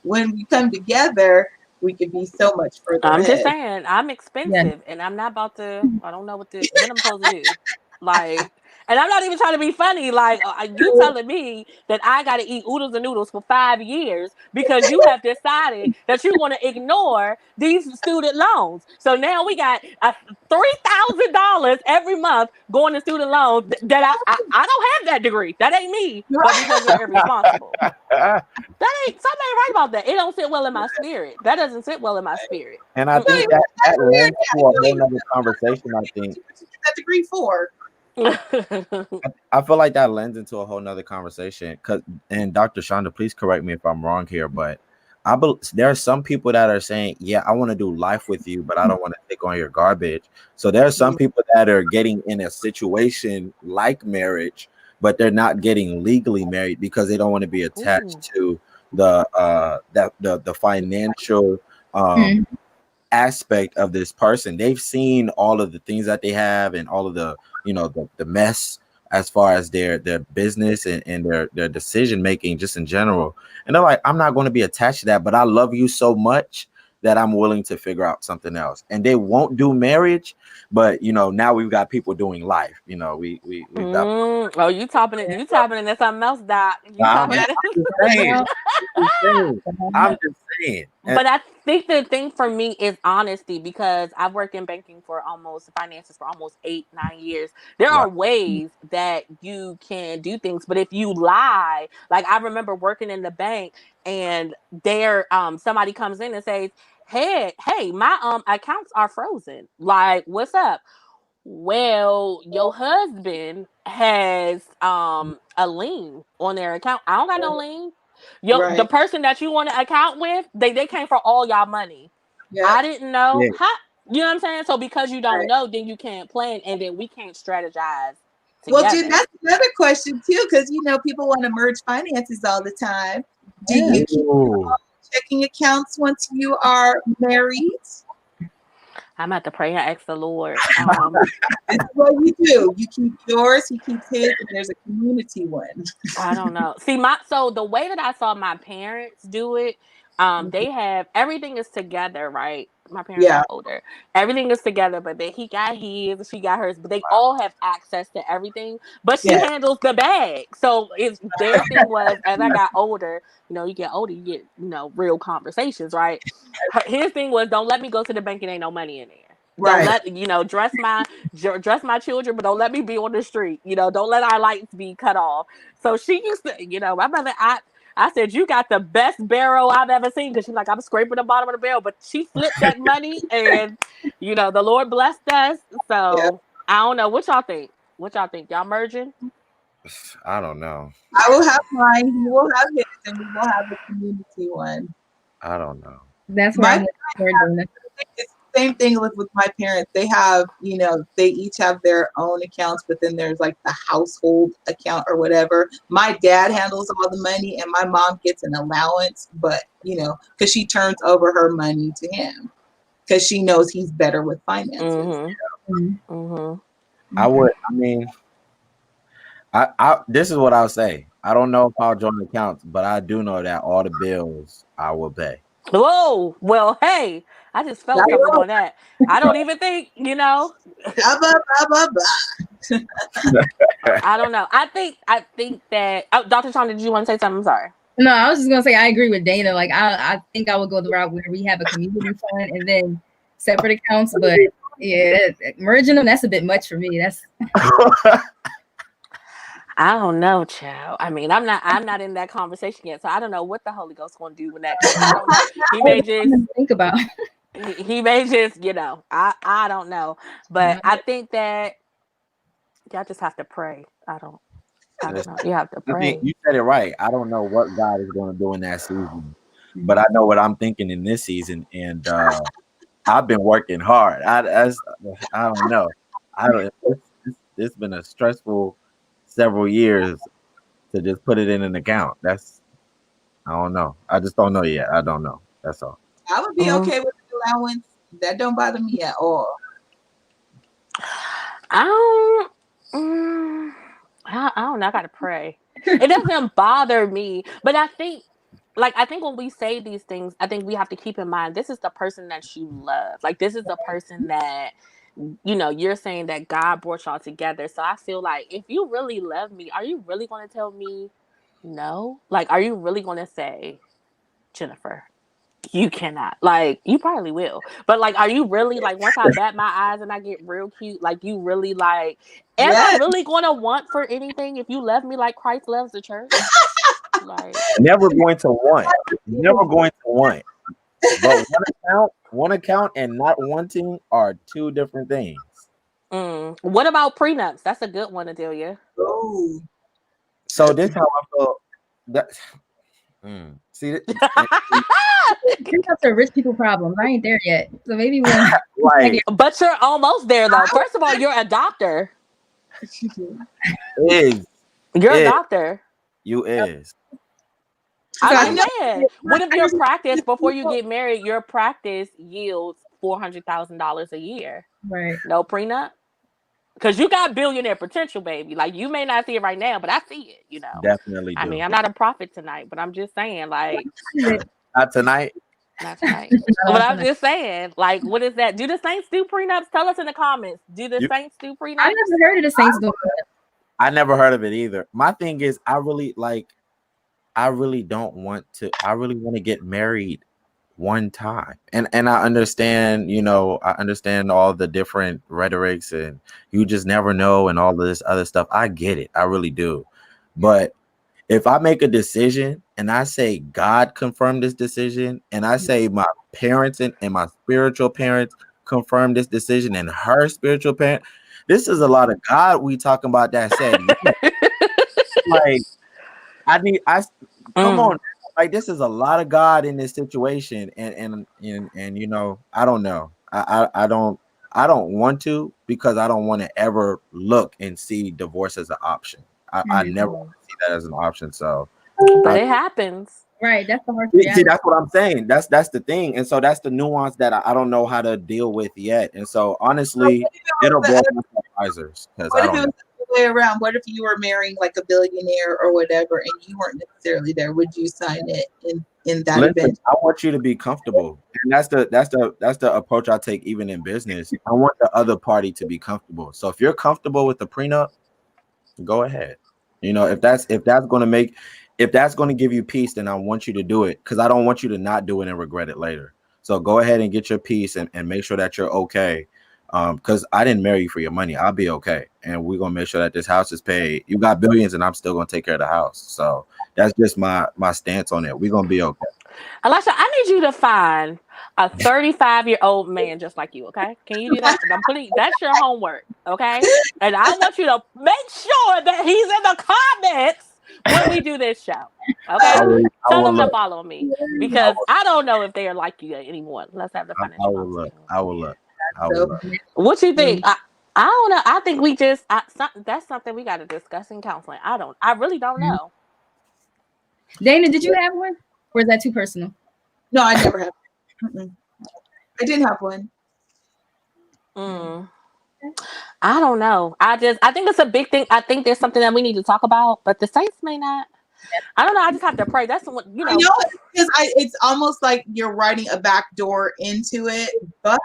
when we come together, we could be so much further I'm just ahead. saying, I'm expensive, and I'm not about to. I don't know what I'm supposed to do. Like, and I'm not even trying to be funny. Like, you telling me that I got to eat oodles and noodles for 5 years because you have decided that you want to ignore these student loans. So now we got $3,000 every month going to student loans that I don't have that degree. That ain't me. But because you're irresponsible. That ain't something ain't right about that. It don't sit well in my spirit. That doesn't sit well in my spirit. And I think Mm-mm. that Weird. lends to a whole nother conversation. I think What you get that degree for? I feel like that lends into a whole nother conversation. Cause and Dr. Shonda, please correct me if I'm wrong here, but there are some people that are saying, yeah, I want to do life with you, but I don't want to take on your garbage. So there are some people that are getting in a situation like marriage, but they're not getting legally married because they don't want to be attached to the financial aspect of this person. They've seen all of the things that they have and all of the the mess as far as their business and their decision making just in general, and they're like, I'm not going to be attached to that, but I love you so much that I'm willing to figure out something else. And they won't do marriage, but now we've got people doing life. We've got Oh, you tapping into something else, Doc. You I'm tapping just it. saying. I'm just saying. But I think the thing for me is honesty, because I've worked in banking for finances for almost 8-9 years. There Wow. are ways that you can do things, but if you lie, like I remember working in the bank, and there somebody comes in and says, hey, my accounts are frozen. Like, what's up? Well, your husband has a lien on their account. I don't got no lien. The Right. person that you want to account with, they came for all y'all money. Yep. I didn't know. Yeah. How, you know what I'm saying? So because you don't Right. know, then you can't plan, and then we can't strategize Well, Jen, together. that's another question too, because people want to merge finances all the time. Do you keep Ooh. checking accounts once you are married? I'm at to pray and ask the Lord. This is what you do. You keep yours, he keeps his, and there's a community one. I don't know. See, so the way that I saw my parents do it, they have everything is together, right? My parents Yeah. are older. Everything is together, but then he got his, she got hers, but they all have access to everything. But she Yeah. handles the bag. So their thing was, as I got older, you get older, you get, real conversations, right? His thing was, don't let me go to the bank and ain't no money in there. Don't Right. let dress my children, but don't let me be on the street. Don't let our lights be cut off. So she used to, my mother. I said, you got the best barrel I've ever seen, because she's like, I'm scraping the bottom of the barrel, but she flipped that money, and the Lord blessed us. Yeah. So I don't know what y'all think. What y'all think? Y'all merging? I don't know. I will have mine. He will have his, and we will have the community one. I don't know. That's where My I'm looking forward. It's the same thing with my parents. They have, they each have their own accounts, but then there's like the household account or whatever. My dad handles all the money, and my mom gets an allowance, but because she turns over her money to him because she knows he's better with finances. I would. I mean, I this is what I'll say. I don't know if I'll join accounts, but I do know that all the bills I will pay. Whoa. Well, hey, I just felt something on that. I don't even think, Blah, blah, blah, blah, blah. I don't know. I think that Dr. Sean, did you want to say something? I'm sorry. No, I was just gonna say I agree with Dana. Like I think I would go the route where we have a community fund and then separate accounts. But yeah, merging them, that's a bit much for me. That's I don't know, child. I mean, I'm not in that conversation yet, so I don't know what the Holy Ghost going to do when that comes. I don't know. He may just something to think about. he may just, I don't know. But I think that y'all just have to pray. I don't know. You have to I think pray. you said it right. I don't know what God is going to do in that season, but I know what I'm thinking in this season, and I've been working hard. I don't know. I don't. It's been a stressful several years to just put it in an account. I don't know. I just don't know yet. I don't know. That's all. I would be okay with the allowance. That don't bother me at all. I don't. I don't know. I gotta pray. It doesn't bother me, but I think like, I think when we say these things, I think we have to keep in mind this is the person that you love. Like, this is the person that, you're saying that God brought y'all together. So I feel like if you really love me, are you really going to tell me no? Like, are you really going to say, Jennifer, you cannot? Like, you probably will. But, like, are you really, like, once I bat my eyes and I get real cute, like, you really, like, am I Yes. really going to want for anything if you love me like Christ loves the church? Like, Never going to want. Never going to want. But one account and not wanting are two different things. What about prenups? That's a good one, Adelia. Oh, So this how I feel. That see, Prenups are rich people problems. I ain't there yet, so maybe when like But you're almost there, though. First of all, you're a doctor. is You're a is doctor. you is I'm I just know. saying. What if your practice before you get married, your practice yields $400,000 a year? right. No prenup? Because you got billionaire potential, baby. Like, you may not see it right now, but I see it. definitely I mean, do. I'm not a prophet tonight, but I'm just saying, like, Not tonight. not tonight. But I'm just saying, like, what is that? Do the Saints do prenups? Tell us in the comments. Do the You, Saints do I prenups? never heard of the Saints doing that. I never heard of it either. My thing is, I really don't want to. I really want to get married one time, and I understand. I understand all the different rhetorics, and you just never know, and all of this other stuff. I get it. I really do, but if I make a decision and I say God confirmed this decision, and I say my parents and my spiritual parents confirmed this decision, and her spiritual parent, this is a lot of God we talking about that said, like, come on, like, this is a lot of God in this situation, and I don't know, I don't want to, because I don't want to ever look and see divorce as an option. I never want to see that as an option. So, But it happens. Right, that's the harsh see, reality. that's what I'm saying. That's the thing, and so that's the nuance that I don't know how to deal with yet. And so, honestly, it'll blow my advisors, because What I if it don't was know. the other way around? What if you were marrying like a billionaire or whatever, and you weren't necessarily there? Would you sign it in that Listen, event? I want you to be comfortable, and that's the approach I take even in business. I want the other party to be comfortable. So if you're comfortable with the prenup, go ahead. If that's going to give you peace, then I want you to do it, because I don't want you to not do it and regret it later. So go ahead and get your peace, and make sure that you're okay. Because I didn't marry you for your money. I'll be okay, and we're gonna make sure that this house is paid. You got billions, and I'm still gonna take care of the house. So that's just my stance on it. We're gonna be okay. Elisha, I need you to find a 35-year-old man just like you, okay? Can you do that? That's your homework, okay? And I want you to make sure that he's in the comments when we do this show. Okay? I Tell will them to look. follow me, because I don't know if they are like you anymore. Let's have the I financial will look. conversation. I will look. I will So look. What you think? I don't know. I think we just that's something we got to discuss in counseling. I really don't know. Dana, did you have one? Or is that too personal? no, I never have. I didn't have one. I don't know. I think it's a big thing. I think there's something that we need to talk about, but the Saints may not. I don't know. I just have to pray. That's what I know, because it's almost like you're writing a back door into it, but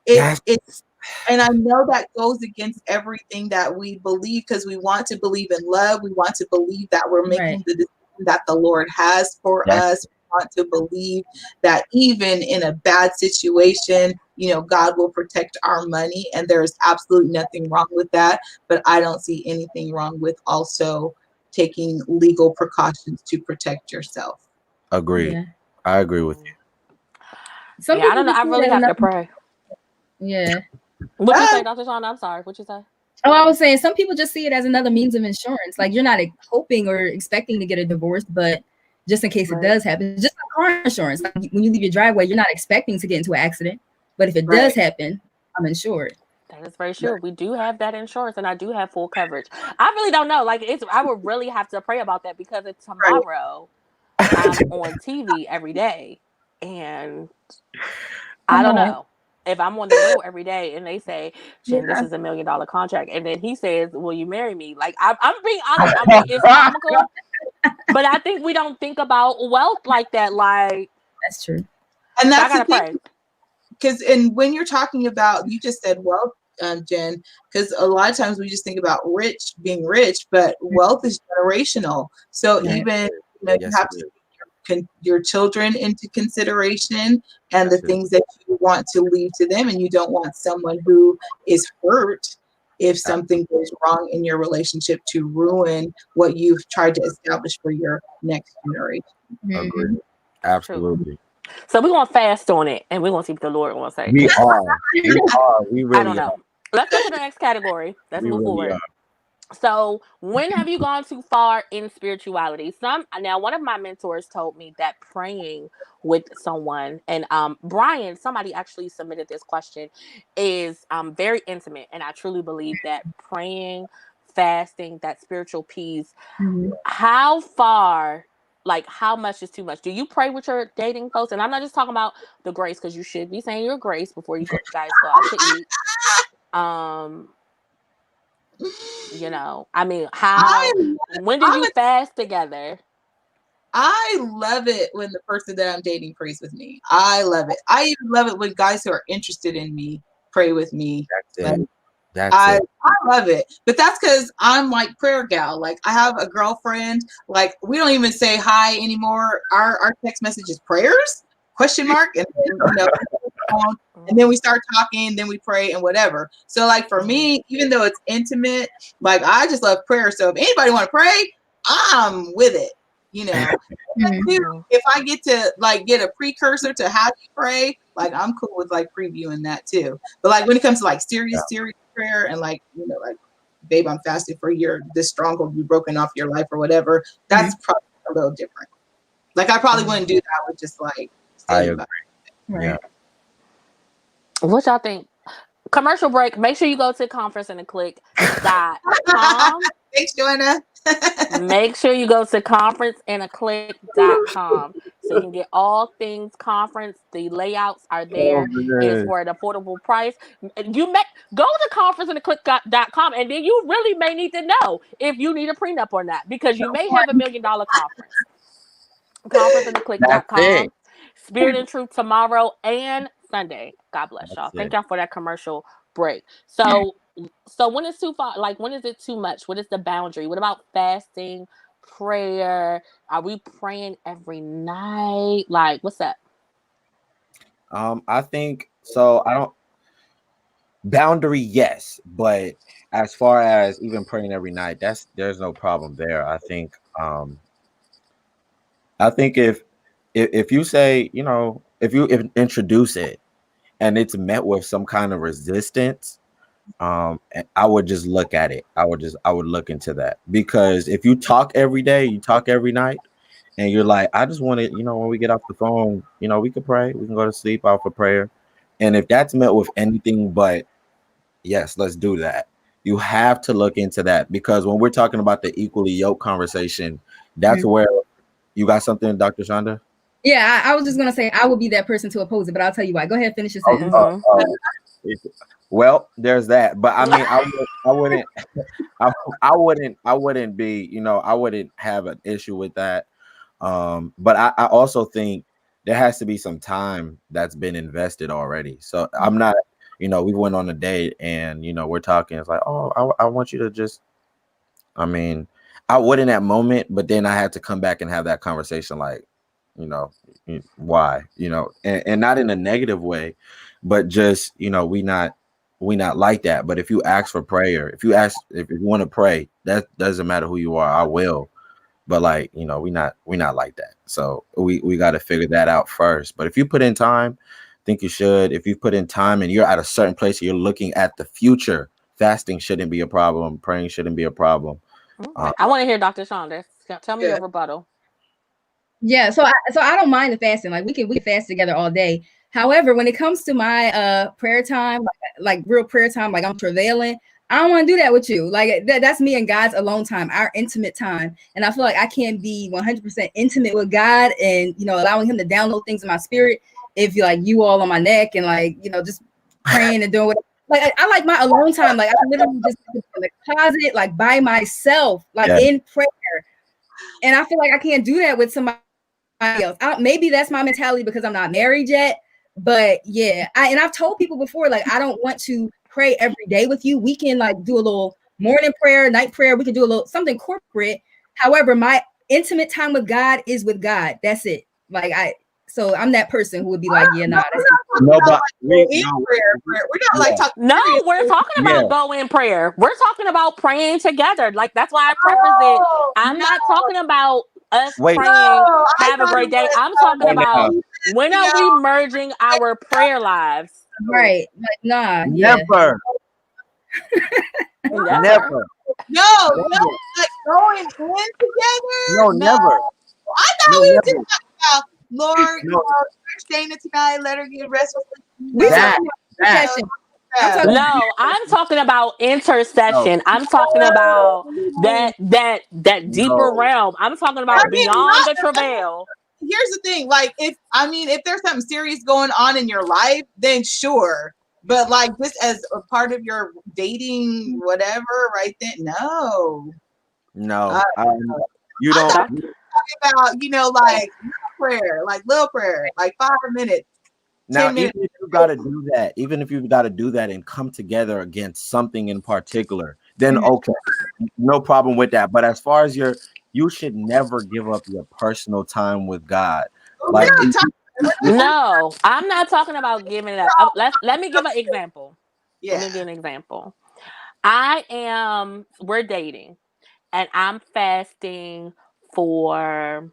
it's and I know that goes against everything that we believe, because we want to believe in love. We want to believe that we're making the decision that the Lord has for us. We want to believe that even in a bad situation, God will protect our money, and there's absolutely nothing wrong with that. But I don't see anything wrong with also taking legal precautions to protect yourself. Agreed. Yeah. I agree with you. I don't know. I really have to pray. Yeah. What you say, Dr. Shauna? I'm sorry. What you say? Oh, I was saying some people just see it as another means of insurance. Like, you're not hoping or expecting to get a divorce, but just in case it does happen, just like car insurance. Like, when you leave your driveway, you're not expecting to get into an accident, but if it does happen, I'm insured. That is very true. We do have that insurance, and I do have full coverage. I really don't know. Like, I would really have to pray about that, because it's tomorrow. I'm on TV every day, and I don't know if I'm on the road every day and they say, Jen, this is $1 million contract, and then he says, will you marry me? Like, I'm being honest. I'm being, it's comical, But I think we don't think about wealth like that. Like, That's true. And I that's the gotta thing. pray. Because, and when you're talking about, you just said wealth, Jen, because a lot of times we just think about being rich, but wealth is generational. So Right. even, you Yes, have it to is. take your children into consideration and the That's it. things that you want to leave to them, and you don't want someone who is hurt if something goes wrong in your relationship to ruin what you've tried to establish for your next generation. Mhm. Agreed. That's true. Absolutely. So we're gonna fast on it, and we're gonna see what the Lord wants to say. We are. We are. We I don't really are. know. Let's go to the next category. Let's We move really forward. are. So, when have you gone too far in spirituality? Now, one of my mentors told me that praying with someone, and Brian, somebody actually submitted this question, is very intimate, and I truly believe that praying, fasting, that spiritual peace. Mhm. How far? Like, how much is too much? Do you pray with your dating folks? And I'm not just talking about the grace, because you should be saying your grace before guys go out to eat. Um, I mean, I, when do I'm you fast together? I love it when the person that I'm dating prays with me. I love it. I even love it when guys who are interested in me pray with me. That's Like, it. That's I it. love it. But that's because I'm like prayer gal. Like, I have a girlfriend. Like, we don't even say hi anymore. Our text message is prayers? Question mark. And then, and then we start talking, then we pray and whatever. So like for me, even though it's intimate, like I just love prayer. So if anybody want to pray, I'm with it. Mhm. If I get to like get a precursor to how you pray, like I'm cool with like previewing that too. But like when it comes to like serious prayer and like, like, babe, I'm fasting for this stronghold be broken off your life or whatever, that's probably a little different. Like I probably wouldn't do that with just like I standing agree. by. Right. Yeah. What y'all think? Commercial break. Make sure you go to conferenceandaclick.com. Thanks, Joanna. Make sure you go to conferenceandaclick.com so you can get all things conference. The layouts are Oh, there. It is man. for an affordable price. You may go to conferenceandaclick.com, and then you really may need to know if you need a prenup or not, because you may have $1 million conference. That's Conferenceandaclick.com. it. Spirit and Truth tomorrow and Sunday. God bless y'all. That's Thank it. y'all for that commercial break. So when it's too far, like when is it too much? What is the boundary? What about fasting, prayer? Are we praying every night? Like, what's up? I think so. I don't boundary, yes, but as far as even praying every night, there's no problem there. I think if you say, if introduce it and it's met with some kind of resistance, I would just look at it. I would look into that, because if you talk every day, you talk every night, and you're like, I just want to, when we get off the phone, we can pray, we can go to sleep off of prayer. And if that's met with anything but yes, let's do that, you have to look into that, because when we're talking about the equally yoked conversation, that's where you got something, Dr. Shonda. Yeah, I was just gonna say I would be that person to oppose it, but I'll tell you why. Go ahead, finish your Oh, sentence. well, there's that, but I mean, I wouldn't, I wouldn't be, I wouldn't have an issue with that. But I also think there has to be some time that's been invested already. So I'm not, we went on a date and, we're talking. It's like, oh, I want you to just, I mean, I would in that moment, but then I had to come back and have that conversation, like, why, and not in a negative way, but just, we not like that. But if you ask for prayer, if you want to pray, that doesn't matter who you are, I will. But like, we not like that. So we got to figure that out first. But if you put in time, I think you should. If you put in time and you're at a certain place, you're looking at the future, fasting shouldn't be a problem. Praying shouldn't be a problem. Okay. I want to hear Dr. Saunders. Tell me your Good. rebuttal. Yeah, so I don't mind the fasting. Like we can fast together all day. However, when it comes to my prayer time, like real prayer time, like I'm travailing, I don't want to do that with you. Like that's me and God's alone time, our intimate time. And I feel like I can't be 100% intimate with God and allowing Him to download things in my spirit if you all on my neck and just praying and doing whatever. Like I like my alone time. Like I literally just in the closet, like by myself, like Yeah. in prayer. And I feel like I can't do that with somebody else. Maybe that's my mentality because I'm not married yet. But yeah, I've told people before, like, I don't want to pray every day with you. We can like do a little morning prayer, night prayer. We can do a little something corporate. However, my intimate time with God is with God. That's it. Like so I'm that person who would be like, yeah, nah, that's it. No, but We're not like talking. No, we're talking about go in prayer. We're talking about praying together. Like that's why I preface it. I'm not talking about us praying, have a great day. I'm talking about when are we merging our prayer lives? Right. Like, nah, yeah. never. Never. No, like going in together. No, never. I thought we were just talking about Lord, Dana tonight, let her get rest. We talking about session. No, I'm talking about intercession. I'm talking about that deeper realm. I'm talking about beyond the travail. Here's the thing, like if there's something serious going on in your life, then sure. But like just as a part of your dating, whatever, right then, no. You don't. Talking about, like little prayer, like 5 minutes. Now, even if you got to do that, and come together against something in particular, then okay, no problem with that. But as far as you should never give up your personal time with God. Like, no, I'm not talking about giving it up. Let me give an example. Yeah. Let me give an example. We're dating, and I'm fasting for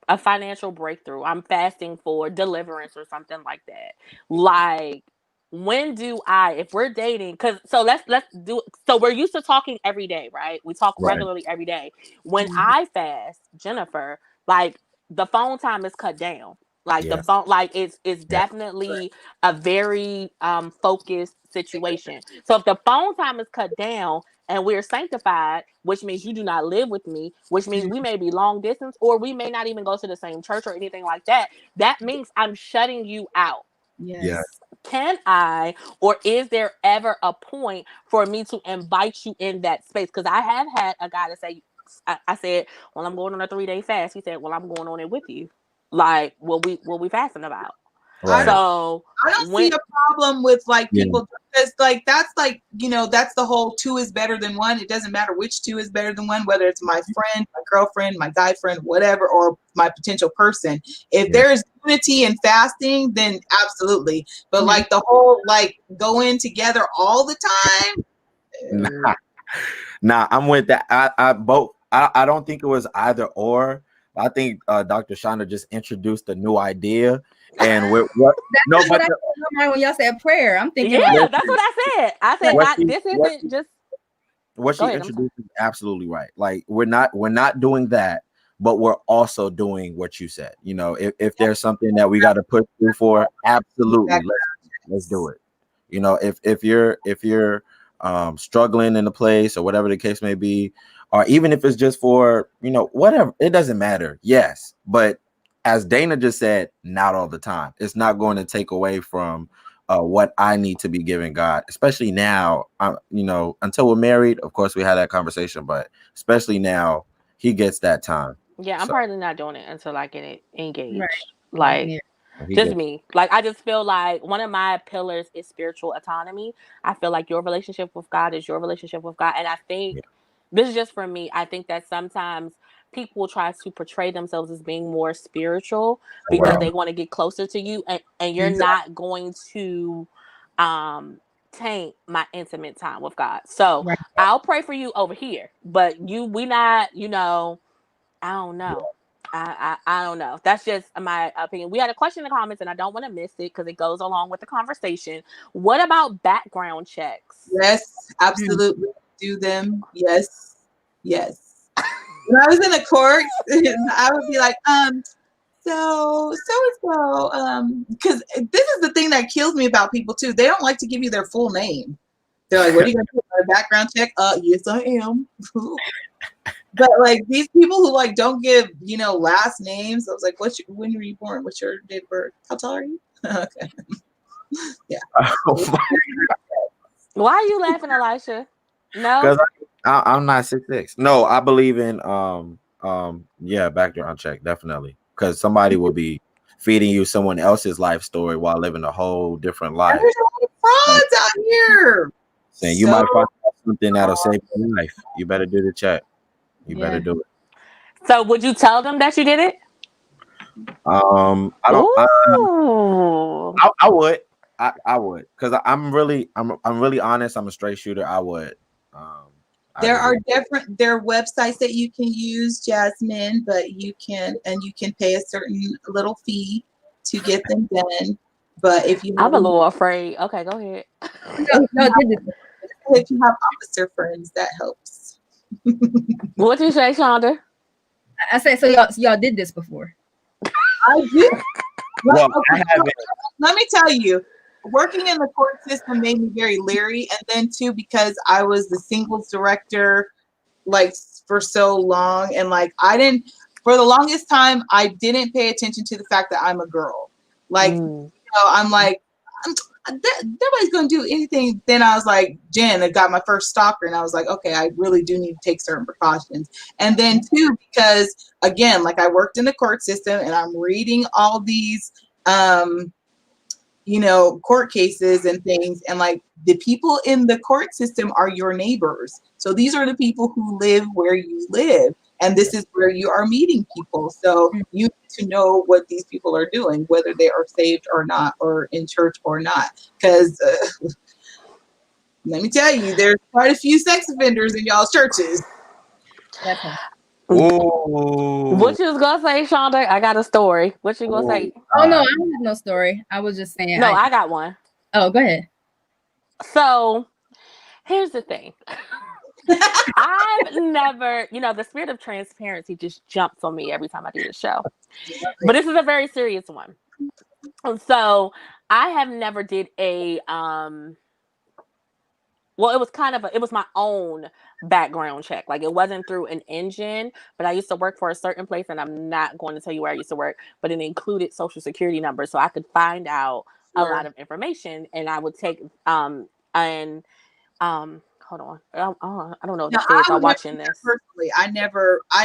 a financial breakthrough. I'm fasting for deliverance or something like that. Like, when do if we're dating, so we're used to talking every day, right? We talk regularly every day. When I fast, Jennifer, like the phone time is cut down. Like the phone, like it's definitely a very focused situation. So if the phone time is cut down, and we're sanctified, which means you do not live with me, which means we may be long distance, or we may not even go to the same church or anything like that. That means I'm shutting you out. Yes. Can I, or is there ever a point for me to invite you in that space? Because I have had a guy to say, I said, well, I'm going on a 3-day fast. He said, well, I'm going on it with you. Like, what we fasting about? Right. So I don't see a problem with like people because like that's like that's the whole 2 is better than 1. It doesn't matter which 2 is better than 1, whether it's my friend, my girlfriend, my guy friend, whatever, or my potential person. If there's unity in fasting, then absolutely. But like the whole like go in together all the time. Nah, I'm with that. I don't think it was either or. I think Dr. Shonda just introduced a new idea, and That's what I said when y'all said prayer. I'm thinking, that's what I said. I said this isn't just what she introduced is absolutely right. Like we're not doing that, but we're also doing what you said. If there's something that we got to push through for, absolutely, let's do it. If you're struggling in a place or whatever the case may be, or even if it's just for whatever, it doesn't matter. Yes, but as Dana just said, not all the time. It's not going to take away from what I need to be giving God, especially now. Until we're married, of course, we had that conversation, but especially now, he gets that time. Yeah, I'm probably not doing it until I get engaged. Right. Like, just me. Like, I just feel like one of my pillars is spiritual autonomy. I feel like your relationship with God is your relationship with God. And I think this is just for me. I think that sometimes people try to portray themselves as being more spiritual because they want to get closer to you. And you're not going to taint my intimate time with God. So I'll pray for you over here. But we not, I don't know. I don't know. That's just my opinion. We had a question in the comments, and I don't want to miss it because it goes along with the conversation. What about background checks? Yes, absolutely. Do them. Yes. When I was in the courts, I would be like, so because this is the thing that kills me about people too. They don't like to give you their full name. They're like, what are you gonna do for a background check? Yes, I am. But like these people who like don't give last names. I was like, when were you born? What's your date of birth? How tall are you? Okay. Yeah. Why are you laughing, Elisha? No, because I'm not 6'6". No, I believe in Yeah, background check, definitely. Because somebody will be feeding you someone else's life story while living a whole different And life. there's a lot of frauds out here. Saying you So might find out something that'll save your life. You better do the check. You better Yeah. do it. So would you tell them that you did it? I don't. Ooh. I would. I would, because I'm really honest. I'm a straight shooter. I would. I there just are would. there are websites that you can use, Jasmine, but you can pay a certain little fee to get them done. But if you I'm have a little afraid. Okay, go ahead. No, no, I did this. if you have officer friends, that helps. What you say, Shonda? I said so. Y'all did this before. I do. Well, I Okay, haven't. let me tell you, working in the court system made me very leery, and then too because I was the singles director like for so long, and like I didn't for the longest time I didn't pay attention to the fact that I'm a girl. Like I'm like nobody's gonna do anything. Then I was like, Jen, I got my first stalker, and I was like, okay, I really do need to take certain precautions. And then too, because again, like I worked in the court system, and I'm reading all these, court cases and things, and like the people in the court system are your neighbors. So these are the people who live where you live, and this is where you are meeting people. So you need to know what these people are doing, whether they are saved or not, or in church or not. Because let me tell you, there's quite a few sex offenders in y'all's churches. Definitely. Ooh. What you was gonna say, Shonda? I got a story. What you gonna say? Oh no, I God. don't have no story. I was just saying. No, I got one. Oh, go ahead. So here's the thing. I've never, the spirit of transparency just jumps on me every time I do the show. But this is a very serious one. So I have never did a well, it was my own background check. Like it wasn't through an engine, but I used to work for a certain place, and I'm not going to tell you where I used to work, but it included social security numbers, so I could find out a lot of information, and I would take and hold on, I don't know if Now the I feds are would never watching do that this. personally. I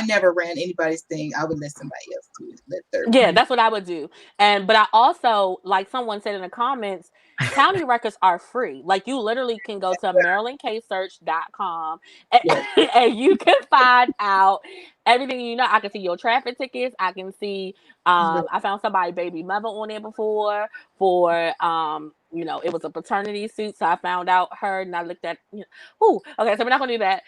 never ran anybody's thing. I would let somebody else do it. Let third Yeah, party. that's what I would do. But I also, like someone said in the comments, county records are free. Like you literally can go to marylandcasesearch.com and, Yeah. and you can find out everything you know. I can see your traffic tickets. I can see I found somebody baby mother on there before for it was a paternity suit, so I found out her and I looked at okay, so we're not gonna do that.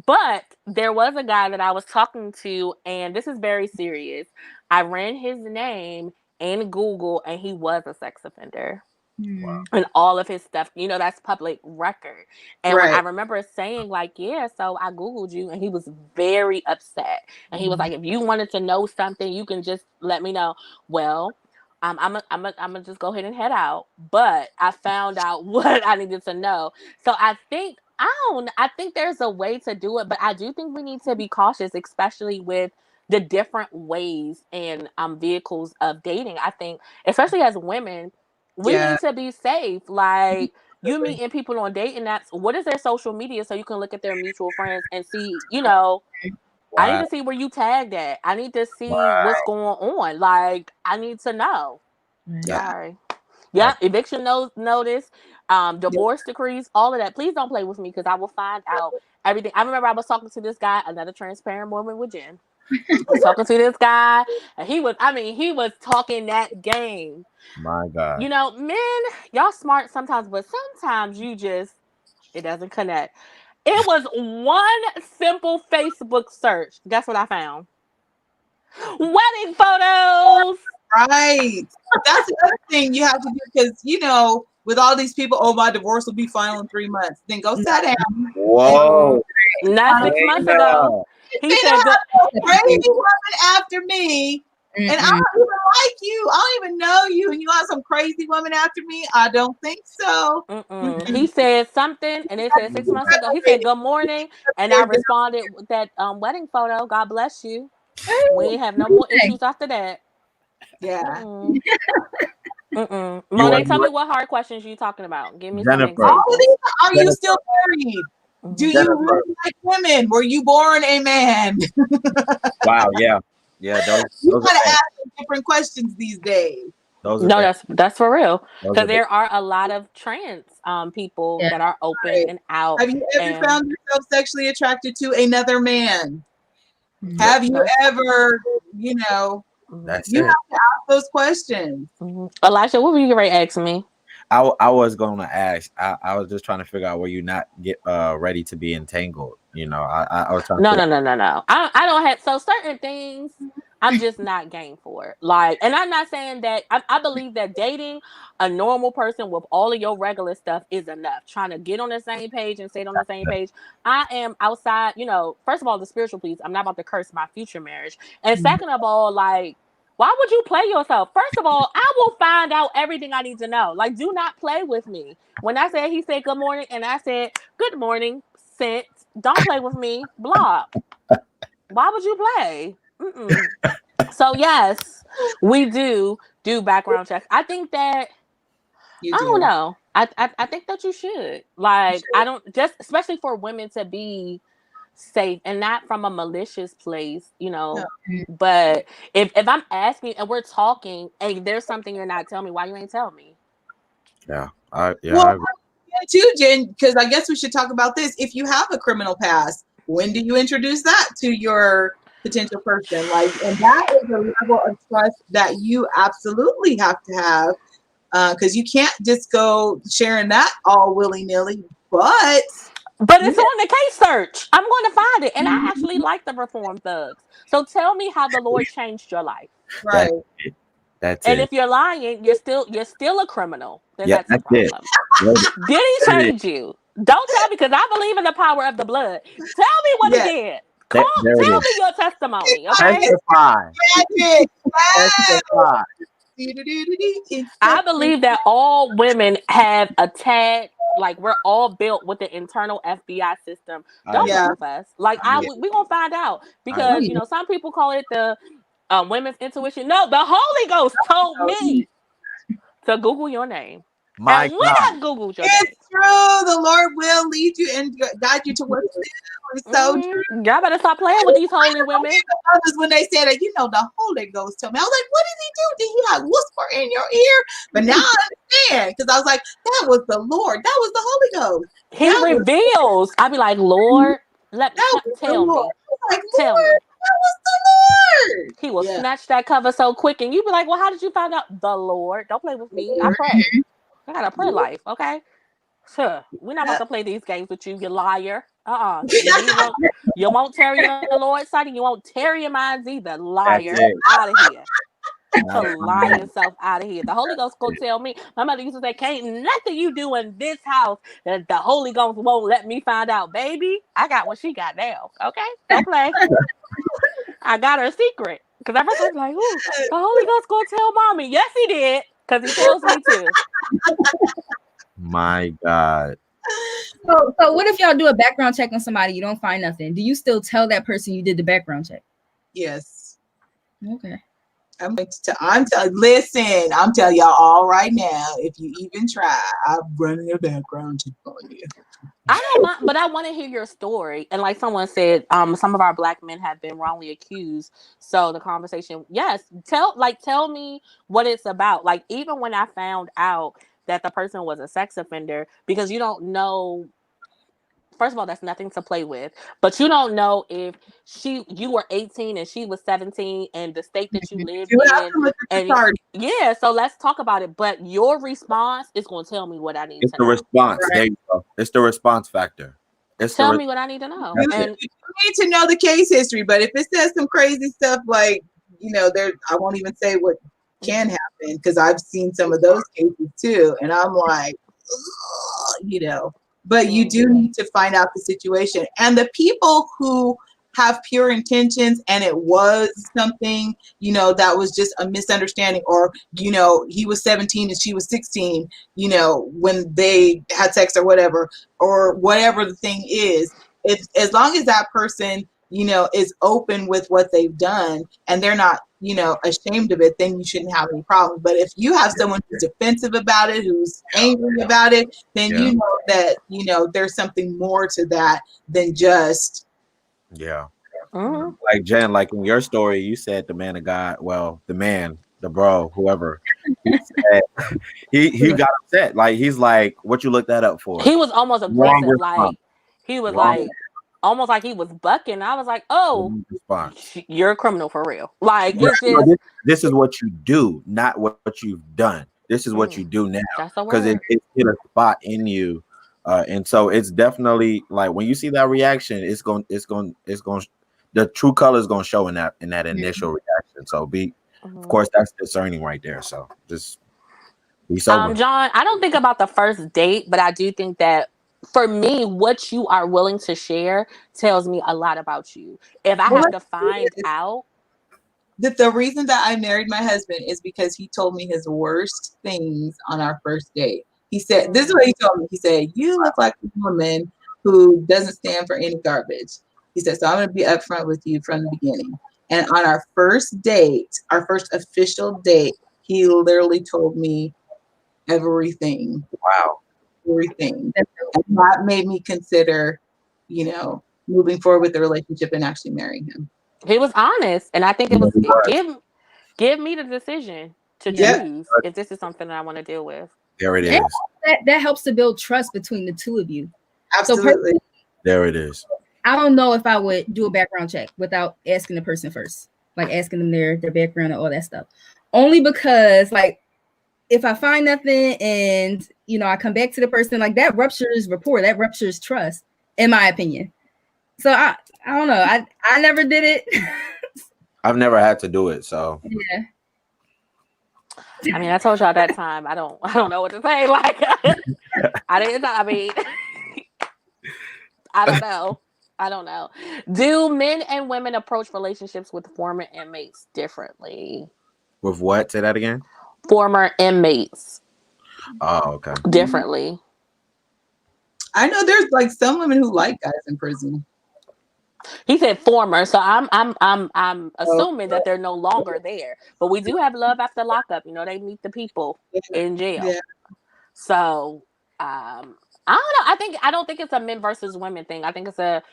But there was a guy that I was talking to, and this is very serious. I ran his name in Google, and he was a sex offender. Hmm. And all of his stuff, that's public record. And when I Right. remember saying, like, yeah, so I Googled you, and he was very upset. And he was like, if you wanted to know something, you can just let me know. Well, I'm gonna just go ahead and head out. But I found out what I needed to know. So I think there's a way to do it, but I do think we need to be cautious, especially with the different ways and vehicles of dating. I think, especially as women, we Yeah. need to be safe. Like you meeting people on dating apps, what is their social media so you can look at their mutual friends and see, I need Wow. to see where you tagged at. I need to see what's Wow. going on. Like I need to know. Right. Yeah. Sorry. Yeah, That, eviction notice, divorce decrees, all of that. Please don't play with me because I will find out everything. I remember I was talking to this guy, another transparent woman with Jen. I was talking to this guy, and he was talking that game. my God. Men, y'all smart sometimes, but sometimes it doesn't connect. It was one simple Facebook search. Guess what I found? Wedding photos. Right. That's the other thing you have to do because with all these people, oh, my divorce will be final in 3 months. Then go sit down and Mm-mm. Whoa. Not 6 months ago. Dana. He they said, don't "Good." have no crazy woman after me. And I Mm-mm. don't even like you. I don't even know you. And you got some crazy woman after me? I don't think so. Mm-mm. Mm-mm. He said something, and it said 6 months ago. He said, "Good morning," and I responded with that wedding photo. God bless you. We ain't have no more issues after that. Yeah. Mm-mm. Mm-mm. You Monet, want tell me what hard questions you talking about. Give me some Jennifer? All of examples. these, are you still Jennifer. married? Do you really like women? Were you born a man? Wow, yeah. Those You are gotta things. ask them different questions these days. Those are No, things. that's for real. Those Because are big. there are a lot of trans people Yeah. that are open Right. and out. Have you ever And found yourself sexually attracted to another man? Mhm. Have you that's ever, you That's have it. to ask those questions. Elisha, what were you ready to ask me? I was gonna ask. I was just trying to figure out where you not get ready to be entangled. I was trying to No, figure no, no, no, no. I don't have so certain things. I'm just not game for. Like, and I'm not saying that I believe that dating a normal person with all of your regular stuff is enough. Trying to get on the same page and stay on the same page. I am outside, first of all, the spiritual piece. I'm not about to curse my future marriage. And second of all, like, why would you play yourself? First of all, I will find out everything I need to know. Like, do not play with me. When he said good morning, and I said good morning, sent. Don't play with me. Blah. Why would you play? Mm-mm. So yes, we do background checks. I think that You I don't do. know. I think that you should. Like, I don't, just especially for women to be safe and not from a malicious place, No. But if I'm asking and we're talking and there's something you're not telling me, why you ain't tell me? yeah. Well, I agree. too, Jen, because I guess we should talk about this. If you have a criminal past, when do you introduce that to your potential person? Like, and that is a level of trust that you absolutely have to have, because you can't just go sharing that all willy nilly. But But it's on the case search. I'm going to find it. And I actually like the Reform Thugs. So tell me how the Lord changed your life. right, That's it. That's And it. if you're lying, you're still a criminal. Then Yep, that's a that's it. problem. There Did he it is. change you? Don't tell me because I believe in the power of the blood. Tell me what he yeah, did. There it Tell is. me your testimony, okay? Testify. magic. Testify. I believe that all women have a tag. Like, we're all built with the internal FBI system. I Don't agree. play Yeah, with us. Like, I agree. we gonna find out I because agree. some people call it the women's intuition. No, the Holy Ghost told me to Google your name, My and when God. I Googled your name, it's true. The Lord will lead you and guide you to what to do. It's so true. y'all better stop playing with these holy women. Others when they said that, the Holy Ghost told me. I was like, what did he do? Did he like whisper in your ear? But now I understand because I was like, that was the Lord. That was the Holy Ghost. He That was reveals. I be like, Lord, let me that was the tell Lord. me, I was like, tell Lord, me. that was the Lord. He will Yeah. snatch that cover so quick, and you be like, well, how did you find out? The Lord. Don't play with me. I pray. I got a prayer life, okay? Sure. We're not about to play these games with you, you liar. You won't tarry in the Lord's sight, and you won't tarry in mine either. That's Liar. it. Out of here. My To lie God. yourself out of here. The Holy Ghost gonna tell me. My mother used to say, "Can't nothing you do in this house that the Holy Ghost won't let me find out, baby." I got what she got now. Okay, don't play. I got her secret because at first I was like, "Ooh, the Holy Ghost gonna tell mommy." Yes, he did because he tells me to. My God. So what if y'all do a background check on somebody, you don't find nothing? Do you still tell that person you did the background check? Yes. Okay. I'm telling y'all all right now, if you even try, I'm running a background check on you. I don't mind, but I want to hear your story. And like someone said, some of our black men have been wrongly accused. So the conversation, yes, tell me what it's about. Like, even when I found out that the person was a sex offender, because you don't know. First of all, that's nothing to play with. But you don't know if you were 18 and she was 17, and the state that you lived You have in, to look at the and chart. yeah. So let's talk about it. But your response is going to tell me what I need It's to the know. response. There you go. It's the response factor. It's the Tell re- me what I need to know. You, That's it. And you need to know the case history, but if it says some crazy stuff like, I won't even say what can happen because I've seen some of those cases too, and I'm like, ugh. But you do need to find out the situation and the people who have pure intentions and it was something, that was just a misunderstanding, or, he was 17 and she was 16, when they had sex or whatever the thing is. As long as that person, is open with what they've done and they're not, ashamed of it, then you shouldn't have any problems. But if you have someone who's defensive about it, who's angry about it, then you know that, there's something more to that than just. Yeah. Mm-hmm. Like Jen, like in your story, you said the man of God, well, the man, the bro, whoever, he said he got upset. Like he's like, what you look that up for? He was almost Wrong aggressive. response. Like he was Wrong like almost like he was bucking. I was like, oh, response. you're a criminal for real. Like Yeah, it's no, just this is what you do, not what you've done. This is what you do now, that's a because word. it hit a spot in you, and so it's definitely like when you see that reaction, it's going, the true color is going to show in that initial reaction. So of course, that's discerning right there. So just be sober. John, I don't think about the first date, but I do think that for me, what you are willing to share tells me a lot about you. If I have to find out That the reason that I married my husband is because he told me his worst things on our first date. He said, this is what he told me. He said, you look like a woman who doesn't stand for any garbage. He said, so I'm going to be upfront with you from the beginning. And on our first date, our first official date, he literally told me everything. Wow. Everything. And that made me consider, moving forward with the relationship and actually marrying him. he was honest, and I think it was give me the decision to choose if this is something that I want to deal with. There it is. That helps to build trust between the two of you. Absolutely. So there it is. I don't know if I would do a background check without asking the person first, like asking them their background and all that stuff. Only because, like, if I find nothing and I come back to the person, like that ruptures rapport, that ruptures trust, in my opinion. So I don't know. I never did it. I've never had to do it, so yeah. I mean, I told y'all that time. I don't know what to say. Like, I didn't. I mean, I don't know. Do men and women approach relationships with former inmates differently? With what? Say that again. Former inmates. Oh, okay. Differently. I know there's like some women who like guys in prison. He said former, so I'm assuming that they're no longer there. But we do have love after lockup. They meet the people in jail. Yeah. So I don't know. I don't think it's a men versus women thing. I think it's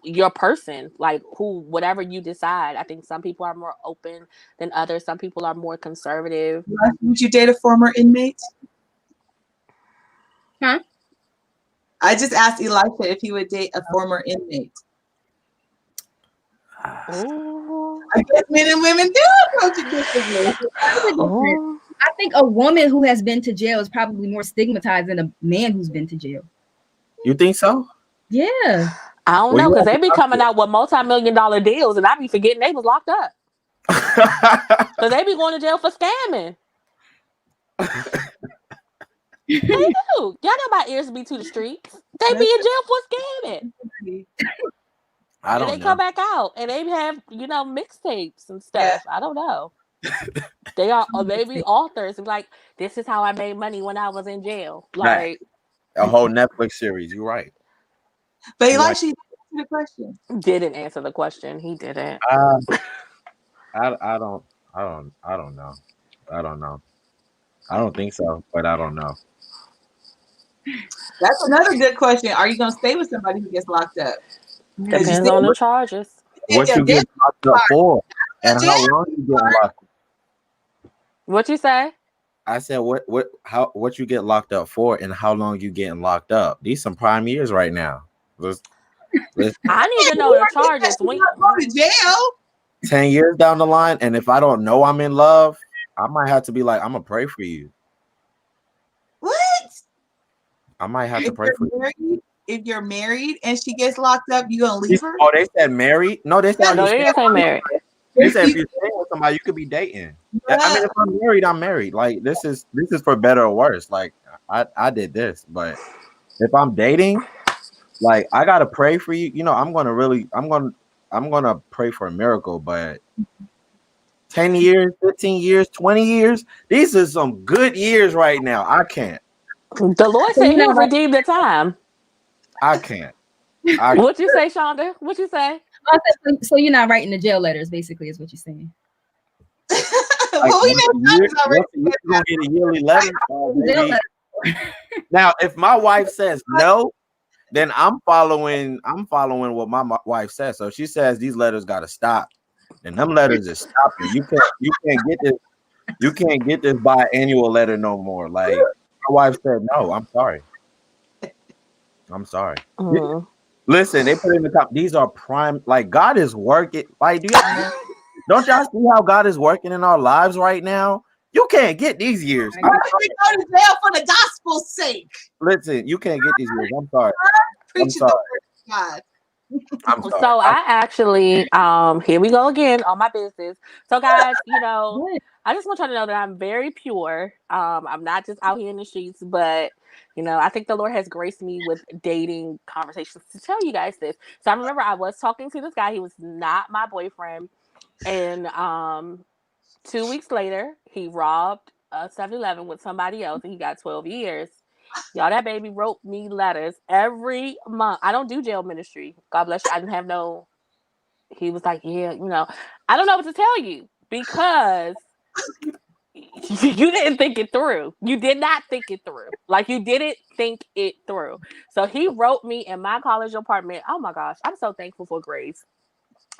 your person, like whatever you decide. I think some people are more open than others. Some people are more conservative. Would you date a former inmate? Huh? I just asked Elisha if he would date a former inmate. Ooh. I guess men and women do approach it differently. I think a woman who has been to jail is probably more stigmatized than a man who's been to jail. You think so? Yeah. I don't know, because they be coming out with multi-million-dollar deals, and I be forgetting they was locked up. Because they be going to jail for scamming. They do. Y'all know my ears be to the streets. They be in jail for scamming. I don't know. And they come back out and they have, mixtapes and stuff. Yeah. I don't know. They be authors and like, this is how I made money when I was in jail. Like a whole Netflix series. You're right. But Elisha didn't answer the question. Didn't answer the question. He didn't. I don't know. I don't know. I don't think so, but I don't know. That's another good question. Are you going to stay with somebody who gets locked up? Depends on the charges. What you get locked up for, and how long you get locked up? What you say? I said what you get locked up for, and how long you getting locked up. These some prime years right now. I need to know the charges. When you go to jail, 10 years down the line, and if I don't know I'm in love, I might have to be like, I'm gonna pray for you. What? I might have to pray for you. If you're married and she gets locked up, you gonna leave her? Oh, they said married? No, they said they didn't say married. They said if you're staying with somebody, you could be dating. Yeah. I mean, if I'm married, I'm married. Like this is for better or worse. Like I did this, but if I'm dating, like I gotta pray for you. I'm gonna pray for a miracle, but 10 years, 15 years, 20 years, these are some good years right now. I can't. The Lord said he'll redeem the time. I can't. What you say, Shonda? What you say? So you're not writing the jail letters, basically, is what you're saying. Like Well, we once a know year, that's already. you're gonna get a yearly letter. Jail Maybe. letters. Now, if my wife says no, then I'm following what my wife says. So if she says these letters got to stop, then them letters is stopping. You can't get this. You can't get this biannual letter no more. Like my wife said, no. I'm sorry. I'm sorry. Mm. Listen, they put in the top. These are prime. Like God is working. Like don't y'all see how God is working in our lives right now? You can't get these years. We go to jail for the gospel's sake. Listen, you can't get these years. I'm sorry. Preaching the word of God. I'm sorry. So I actually, here we go again on my business. So guys, I just want y'all to know that I'm very pure. I'm not just out here in the streets, but I think the Lord has graced me with dating conversations to tell you guys this. So I remember I was talking to this guy. He was not my boyfriend, and 2 weeks later, he robbed a 7-Eleven with somebody else, and he got 12 years. Y'all, that baby wrote me letters every month. I don't do jail ministry. God bless you. I didn't have no. He was like, yeah, I don't know what to tell you because you didn't think it through. You did not think it through. Like, you didn't think it through. So he wrote me in my college apartment. Oh my gosh, I'm so thankful for grace.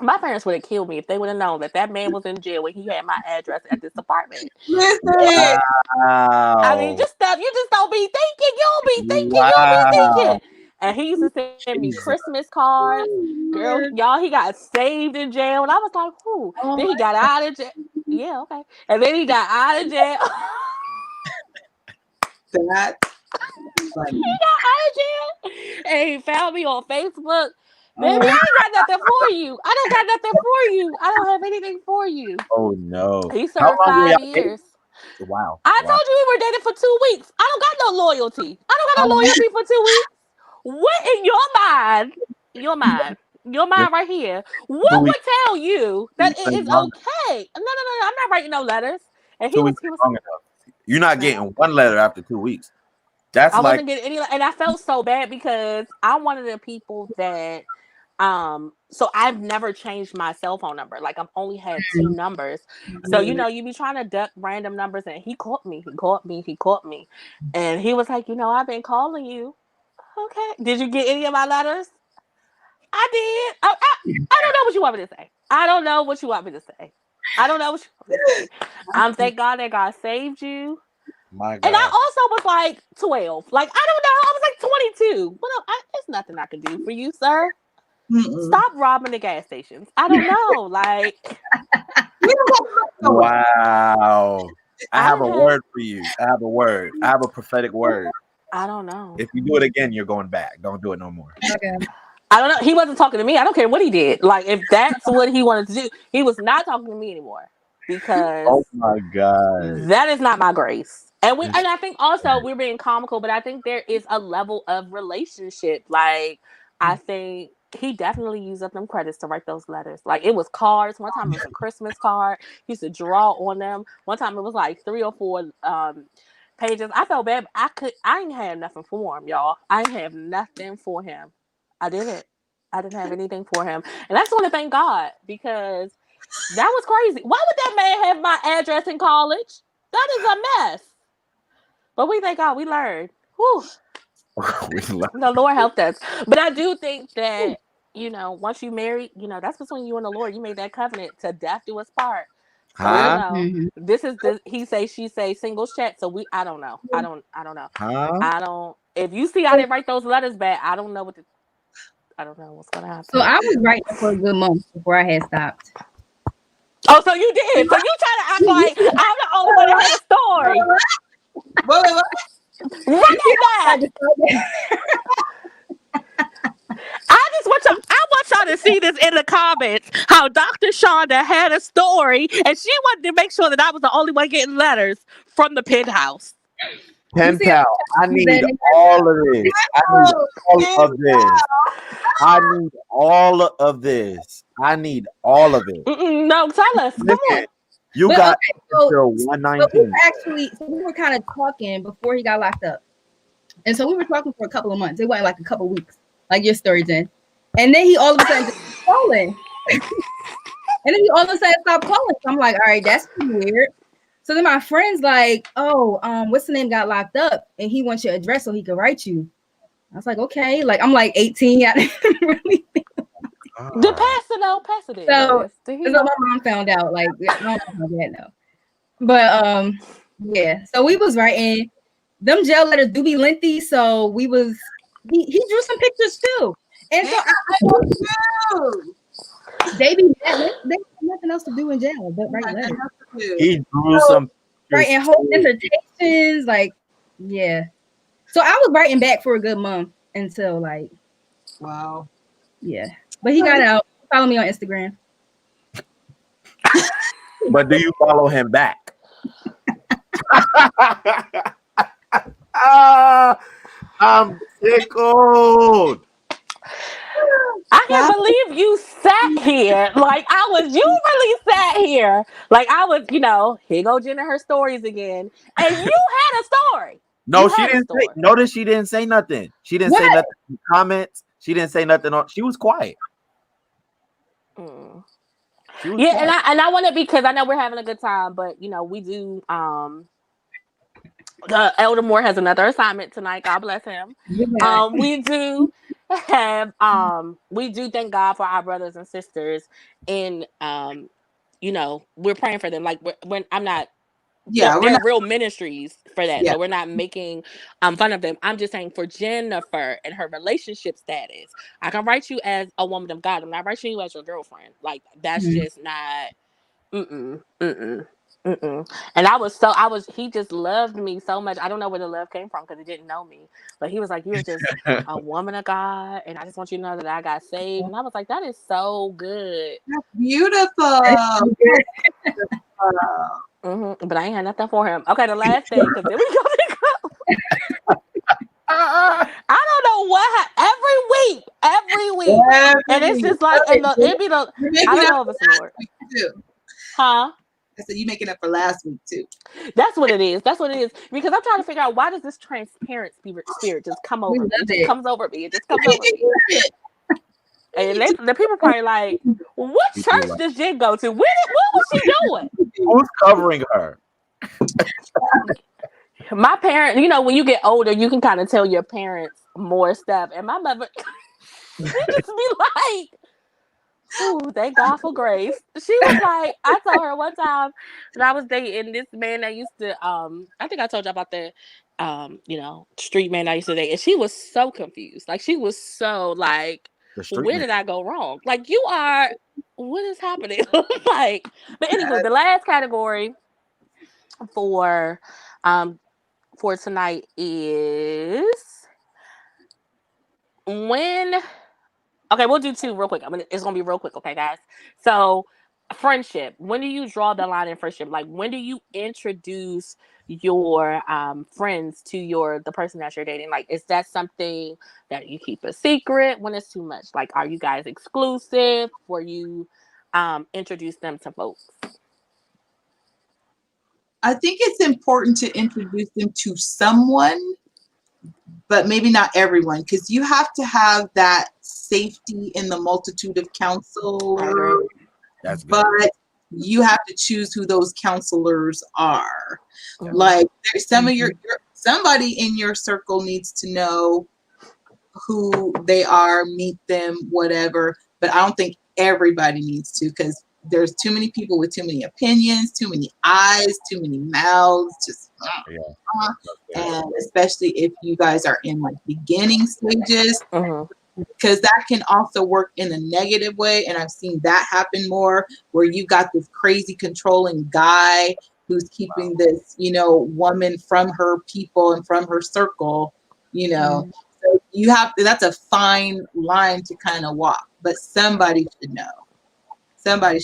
My parents would have killed me if they would have known that man was in jail when he had my address at this apartment. Listen. I mean, Wow. just stuff you just don't be thinking. You don't be thinking. You don't be Wow. thinking. And he used to send me Jesus. Christmas cards. Girl, y'all, he got saved in jail. And I was like, who? Then he got out of jail. Yeah, okay. And then he got out of jail. That He got out of jail. And he found me on Facebook. Baby, I ain't got nothing for you. I don't got nothing for you. I don't have anything for you. Oh no. He How served long were 5 y'all dating? years. Wow. I Wow. told you we were dating for 2 weeks. I don't got no loyalty. I don't got no loyalty for 2 weeks. What in your mind right here, what 2 weeks. would tell you that it is Long, okay? No, I'm not writing no letters. And 2 weeks he is was, long enough. You're not getting one letter after 2 weeks. That's I like wasn't getting any, and I felt so bad because I'm one of the people that so I've never changed my cell phone number. Like, I've only had 2 numbers. So you be trying to duck random numbers, and he caught me. And he was like, I've been calling you. Okay, did you get any of my letters? I did. I don't know what you want me to say. I don't know what you want me to say. Thank God that God saved you. my And I God. also was like 12. Like, I don't know. I was like 22. Well, there's nothing I can do for you, sir. Stop robbing the gas stations. I don't know. Like, Wow. I have a word for you. I have a word. I have a prophetic word. I don't know. If you do it again, you're going back. Don't do it no more. Okay. I don't know. He wasn't talking to me. I don't care what he did. Like, if that's what he wanted to do, he was not talking to me anymore because Oh my God. that is not my grace. And I think also we're being comical, but I think there is a level of relationship. Like, I think he definitely used up them credits to write those letters. Like, it was cards. One time it was a Christmas card. He used to draw on them. One time it was like 3 or 4 pages. I felt bad. I ain't have nothing for him, y'all. I ain't have nothing for him. I didn't have anything for him. And I just want to thank God because that was crazy. Why would that man have my address in college? That is a mess. But we thank God we learned. Whew. The Lord helped us. But I do think that, once you marry, that's between you and the Lord. You made that covenant to death do us part. So, Huh? this is the he say, she say singles chat. So I don't know. I don't know. Huh? If you see I didn't write those letters back, I don't know what's gonna happen. So I was writing for a good month before I had stopped. Oh, so you did. So you try to act like I'm the only one that had a story. what? Run that back. I want y'all to see this in the comments. How Dr. Shonda had a story, and she wanted to make sure that I was the only one getting letters from the penthouse. Pen pal. I need all of this. I need all of this. I need all of this. I need all of it. No, tell us. Come on. You But, got okay, so, until so 119. we were kind of talking before he got locked up. And so we were talking for a couple of months. It wasn't like a couple of weeks, like your story, Jen. And then he all of a sudden calling. And then he all of a sudden stopped calling. So I'm like, all right, that's pretty weird. So then my friend's like, oh, what's the name got locked up and he wants your address so he can write you. I was like, okay. Like I'm like 18. I didn't really think. Did pass it in. So Did he my know? mom found out. Like I don't know how that know. But yeah. So we was writing. Them jail letters do be lengthy. So we was he drew some pictures too. And so they be they have nothing else to do in jail but write letters. He drew some writing whole dissertations, like yeah. So I was writing back for a good month until like wow. Yeah. But he got out. Follow me on Instagram. But do you follow him back? I'm tickled. I can't believe you sat here. Like you really sat here. Like I was, here go Jen and her stories again. And you had a story. No, she didn't say. Notice she didn't say nothing. She didn't say nothing in comments. She didn't say nothing she was quiet. She was quiet. and I want to, because I know we're having a good time, but we do Elder Moore has another assignment tonight. God bless him. Yeah. We do have we do thank God for our brothers and sisters, and we're praying for them. Like when I'm not. Yeah, they're real ministries for that. Yeah. So we're not making fun of them. I'm just saying for Jennifer and her relationship status, I can write you as a woman of God. I'm not writing you as your girlfriend. Like that's just not. And he just loved me so much. I don't know where the love came from because he didn't know me. But he was like, you're just a woman of God. And I just want you to know that I got saved. And I was like, that is so good. That's beautiful. But I ain't had nothing for him. Okay, the last thing, because then we go. I don't know what every week. And it's just like, and it'd be the, I don't know if it's Lord. Huh? I said you making up for last week too. That's what it is. Because I'm trying to figure out, why does this transparent spirit just come over me? It just comes over me. And the people probably like, what church does Jen go to? What was she doing? Who's covering her? My parents, when you get older, you can kind of tell your parents more stuff. And my mother, she just be like, ooh, thank God for grace. She was like, I told her one time that I was dating this man that used to, I think I told you about the, street man I used to date. And she was so confused. Like, she was so like, where did I go wrong? Like, what is happening? Like, but anyway, the last category for tonight is when. Okay, we'll do two real quick. It's gonna be real quick, okay, guys? So, friendship. When do you draw the line in friendship? Like, when do you introduce your friends to the person that you're dating? Like, is that something that you keep a secret when it's too much? Like, are you guys exclusive before you introduce them to folks? I think it's important to introduce them to someone, but maybe not everyone, because you have to have that safety in the multitude of counselors. That's good. But you have to choose who those counselors are. Like, there's somebody in your circle needs to know who they are, meet them, whatever. But I don't think everybody needs to, because there's too many people with too many opinions, too many eyes, too many mouths, just and especially if you guys are in like beginning stages, because that can also work in a negative way. And I've seen that happen more, where you got this crazy controlling guy who's keeping this, woman from her people and from her circle, So you that's a fine line to kind of walk, but somebody should know. I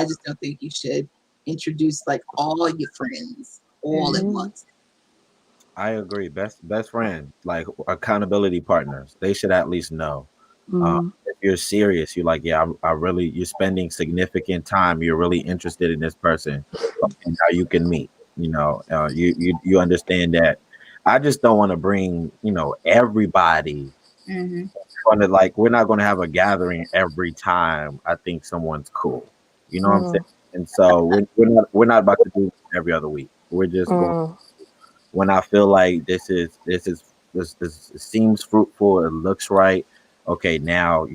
just don't think you should introduce like all your friends all at once. I agree. Best friends, like accountability partners, they should at least know. If you're serious, you're like, yeah, you're spending significant time. You're really interested in this person, and how you can meet. You understand that. I just don't want to bring everybody gonna like we're not gonna have a gathering every time I think someone's cool. You know what I'm saying? And so we're not about to do this every other week. We're just going when I feel like this seems fruitful, it looks right. Okay, now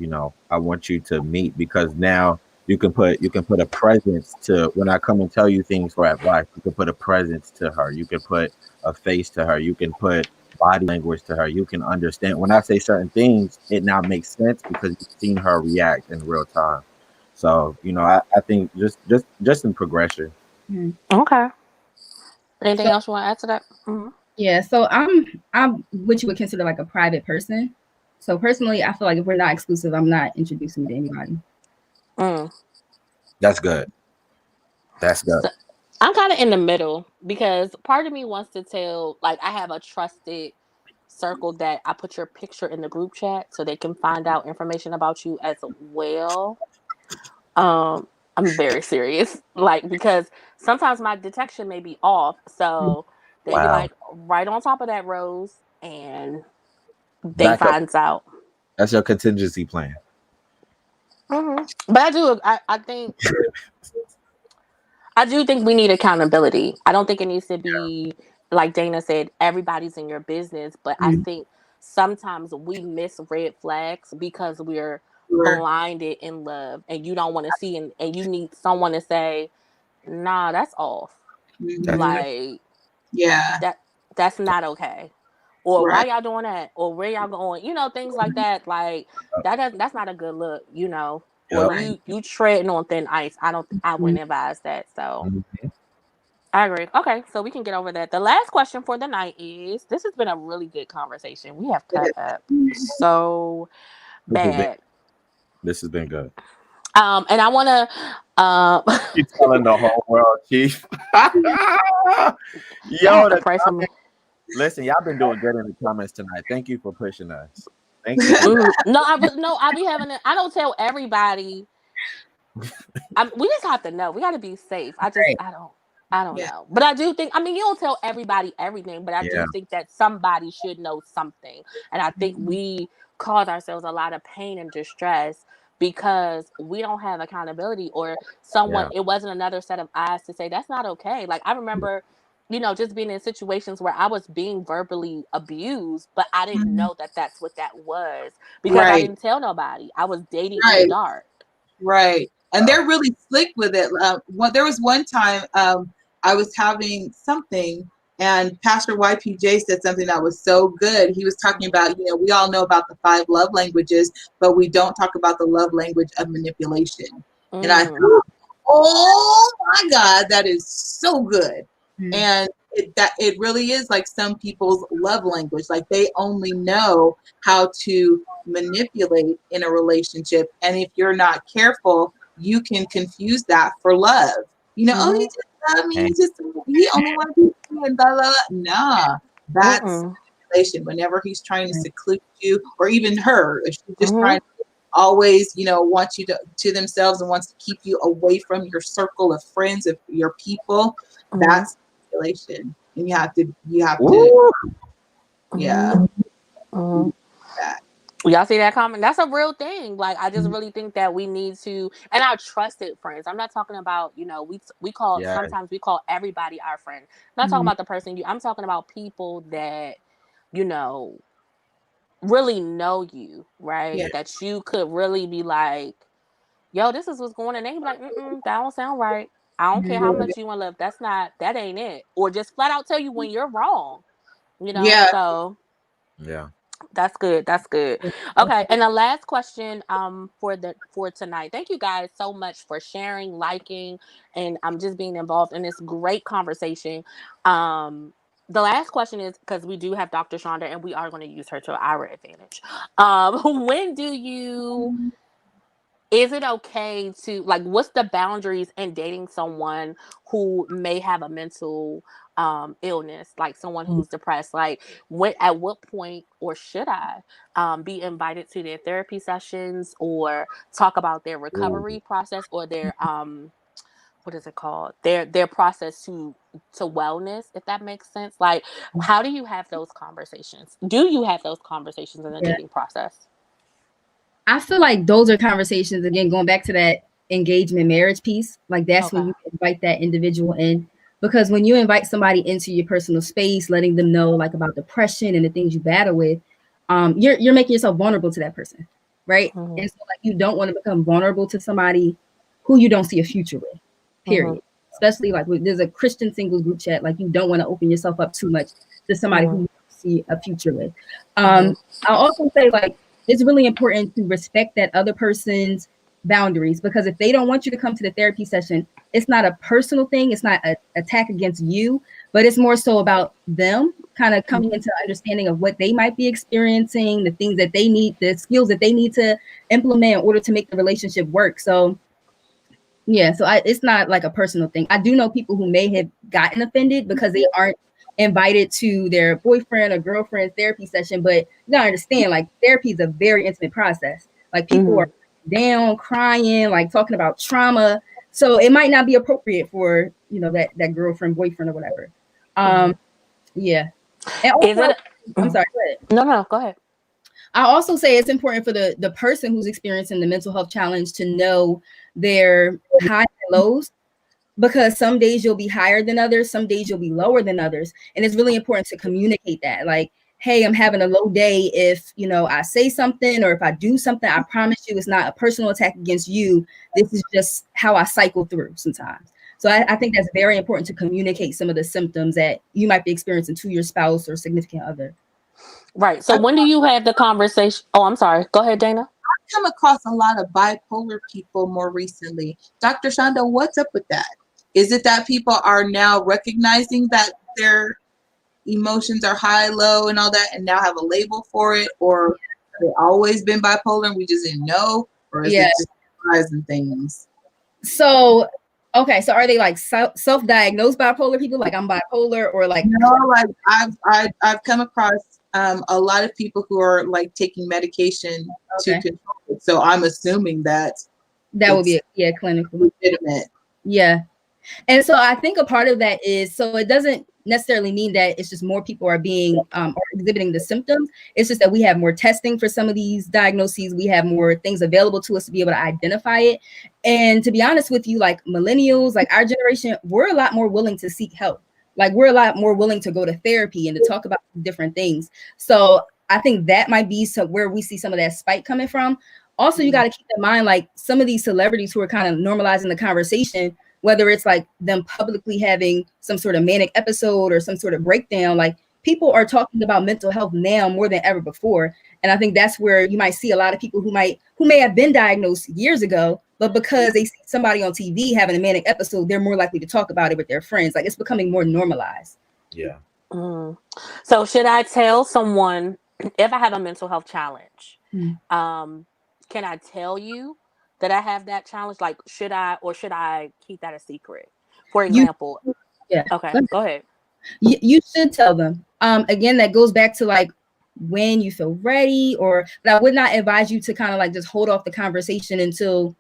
I want you to meet because now you can put a presence to when I come and tell you things for advice. You can put a presence to her. You can put a face to her. You can put body language to her. You can understand when I say certain things, it now makes sense because you've seen her react in real time. So I think just in progression. Okay. Anything So else you want to add to that? yeah, so I'm what you would consider like a private person. So personally, I feel like if we're not exclusive, I'm not introducing you to anybody. That's good. That's good. So, I'm kind of in the middle because part of me wants to tell, like, I have a trusted circle that I put your picture in the group chat so they can find out information about you as well. Um, I'm very serious, like, because sometimes my detection may be off, so they be Wow. like right on top of that rose, and they Backup. finds out. That's your contingency plan. But I do think we need accountability. I don't think it needs to be like Dana said, everybody's in your business, but I think sometimes we miss red flags because we're Sure. blinded in love and you don't want to see and you need someone to say, nah, that's off. That's Mhm. Like Yeah. that's not okay. Or why Right. y'all doing that? Or where y'all going? Things like that. Like that's not a good look. Or yep. Right. you treading on thin ice. I wouldn't advise that. So Mhm. I agree. Okay, so we can get over that. The last question for the night is: this has been a really good conversation. We have cut up so This has been bad. this has been good. And I want to You telling the whole world, Chief. y'all Yo, have to the pray for me. listen, y'all been doing good in the comments tonight. Thank you for pushing us. Thank you for No, I be having it. I don't tell everybody. We just have to know. We got to be safe. Right. I don't Yeah. know. But I do think, I mean, you don't tell everybody everything, but I yeah, do think that somebody should know something. And I think we cause ourselves a lot of pain and distress because we don't have accountability or yeah, it wasn't another set of eyes to say, that's not okay. Like, I remember, just being in situations where I was being verbally abused, but I didn't Mhm. know that that's what that was because I Right. didn't tell nobody. I was dating in the Right. dark. Right. And they're really slick with it. There was one time I was having something, and Pastor YPJ said something that was so good. He was talking about, we all know about the 5 love languages, but we don't talk about the love language of manipulation. And I Mm. thought, oh my God, that is so good. And it really is like some people's love language. Like they only know how to manipulate in a relationship. And if you're not careful, you can confuse that for love. Oh, he Mhm. just loved me. and He only wanted to be me and blah, blah, blah. Nah, that's Mm-mm. manipulation. Whenever he's trying to seclude you, or even her, if she's just trying Mhm. to always, want you to themselves and wants to keep you away from your circle of friends, of your people, Mhm. that's manipulation. And you have to, Ooh, yeah, Mhm. Mhm. that. Y'all see that comment? That's a real thing. Like, I just really think that we need to, and our trusted friends. I'm not talking about, we call yeah, sometimes we call everybody our friend. I'm not talking about the person you. I'm talking about people that you know really know you, right? Yeah. yeah, That you could really be like, yo, this is what's going on. And they be like, that don't sound right. I don't care how much you want to love. That ain't it. Or just flat out tell you when you're wrong. Yeah. So yeah. that's good. That's good. Okay, and the last question for tonight. Thank you guys so much for sharing, liking, and just being involved in this great conversation. The last question is because we do have Dr. Shonda and we are going to use her to our advantage. When do you is it okay to like what's the boundaries in dating someone who may have a mental illness, like someone who's depressed? Like at what point or should I be invited to their therapy sessions or talk about their Ooh. recovery process or their what is it called, their process to wellness, if that makes sense? Like, how do you have those conversations? Do you have those conversations in the Yeah. dating process? I feel like those are conversations, again, going back to that engagement marriage piece. Like that's when you invite that individual in. Because when you invite somebody into your personal space, letting them know like about depression and the things you battle with, you're making yourself vulnerable to that person, right? Mm-hmm. And so like you don't want to become vulnerable to somebody who you don't see a future with, period. Especially like there's a Christian singles group chat, like you don't want to open yourself up too much to somebody who you don't see a future with. I'll also say like it's really important to respect that other person's boundaries, because if they don't want you to come to the therapy session, it's not a personal thing. It's not an attack against you, but it's more so about them kind of coming into understanding of what they might be experiencing, the things that they need, the skills that they need to implement in order to make the relationship work. So yeah, so it's not like a personal thing. I do know people who may have gotten offended because they aren't invited to their boyfriend or girlfriend's therapy session, but you gotta understand, like therapy is a very intimate process. Like people are down, crying, like talking about trauma. So it might not be appropriate for, you know, that girlfriend, boyfriend, or whatever. Yeah. And also, I'm sorry, go ahead. No, go ahead. I also say it's important for the person who's experiencing the mental health challenge to know their highs and lows, because some days you'll be higher than others, some days you'll be lower than others. And it's really important to communicate that. Like, hey, I'm having a low day. If, you know, I say something or if I do something, I promise you it's not a personal attack against you. This is just how I cycle through sometimes. So I think that's very important to communicate some of the symptoms that you might be experiencing to your spouse or significant other. Right. So when do you have the conversation? Oh, I'm sorry. Go ahead, Dana. I've come across a lot of bipolar people more recently. Dr. Shonda, what's up with that? Is it that people are now recognizing that their emotions are high, low, and all that, and now have a label for it? Or have they always been bipolar and we just didn't know? Or is it just surprising things? So, okay, so are they like self-diagnosed bipolar people, like I'm bipolar, or like? No, like I've come across a lot of people who are like taking medication to control it. So I'm assuming that would be clinical, legitimate. Yeah. And so I think a part of that is, so it doesn't necessarily mean that it's just more people are being or exhibiting the symptoms. It's just that we have more testing for some of these diagnoses. We have more things available to us to be able to identify it. And to be honest with you, like millennials, like our generation, we're a lot more willing to seek help. Like we're a lot more willing to go to therapy and to talk about different things. So I think that might be where we see some of that spike coming from. Also, you got to keep in mind, like some of these celebrities who are kind of normalizing the conversation, whether it's like them publicly having some sort of manic episode or some sort of breakdown, like people are talking about mental health now more than ever before. And I think that's where you might see a lot of people who may have been diagnosed years ago, but because they see somebody on TV having a manic episode, they're more likely to talk about it with their friends. Like it's becoming more normalized. Yeah. So should I tell someone if I have a mental health challenge? Can I tell you that I have that challenge? Like, should I keep that a secret? For example, okay, go ahead. You should tell them. Again, that goes back to like when you feel ready, but I would not advise you to kind of like just hold off the conversation until,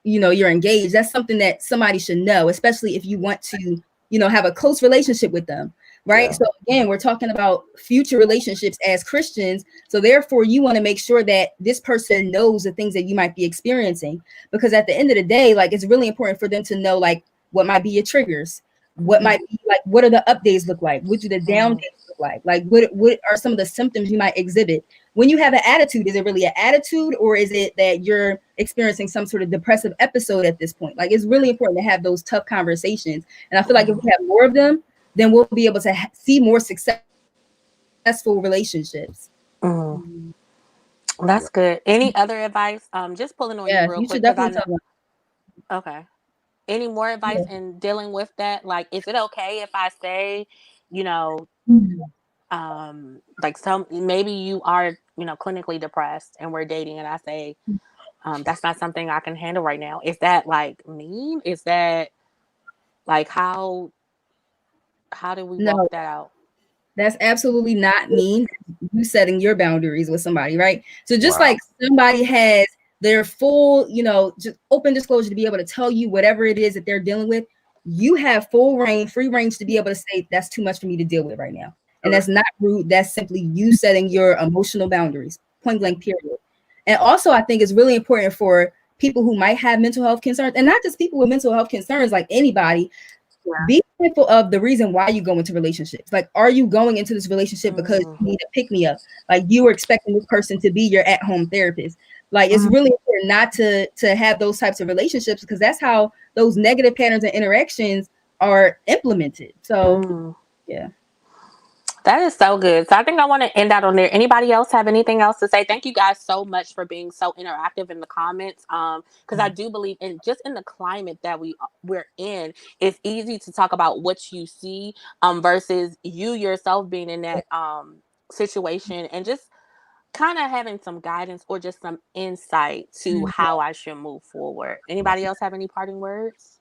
you know, you're engaged. That's something that somebody should know, especially if you want to, you know, have a close relationship with them. Right. Yeah. So again, we're talking about future relationships as Christians. So therefore, you want to make sure that this person knows the things that you might be experiencing, because at the end of the day, like it's really important for them to know like what might be your triggers, what might be like, what are the up days look like? What do the down days look like? Like what are some of the symptoms you might exhibit? When you have an attitude, is it really an attitude, or is it that you're experiencing some sort of depressive episode at this point? Like it's really important to have those tough conversations. And I feel like if we have more of them, then we'll be able to see more successful relationships. That's good. Any other advice? Just pulling on you real you quick. Should definitely tell them. Okay. Any more advice in dealing with that? Like, is it okay if I say, you know, like maybe you are, you know, clinically depressed and we're dating, and I say, that's not something I can handle right now. Is that like mean? Is that like how do we walk that out? That's absolutely not mean. You setting your boundaries with somebody, right? So just like somebody has their full, you know, just open disclosure to be able to tell you whatever it is that they're dealing with, you have full range, free range to be able to say that's too much for me to deal with right now. And that's not rude. That's simply you setting your emotional boundaries, point blank, period. And also, I think it's really important for people who might have mental health concerns, and not just people with mental health concerns, like anybody. Be mindful of the reason why you go into relationships. Like, are you going into this relationship because you need a pick me up? Like, you were expecting this person to be your at-home therapist. Like, it's really important not to have those types of relationships, because that's how those negative patterns and interactions are implemented. So yeah. That is so good. So I think I want to end out on there. Anybody else have anything else to say? Thank you guys so much for being so interactive in the comments. Because I do believe in just in the climate that we're in, it's easy to talk about what you see versus you yourself being in that situation and just kind of having some guidance or just some insight to how I should move forward. Anybody else have any parting words?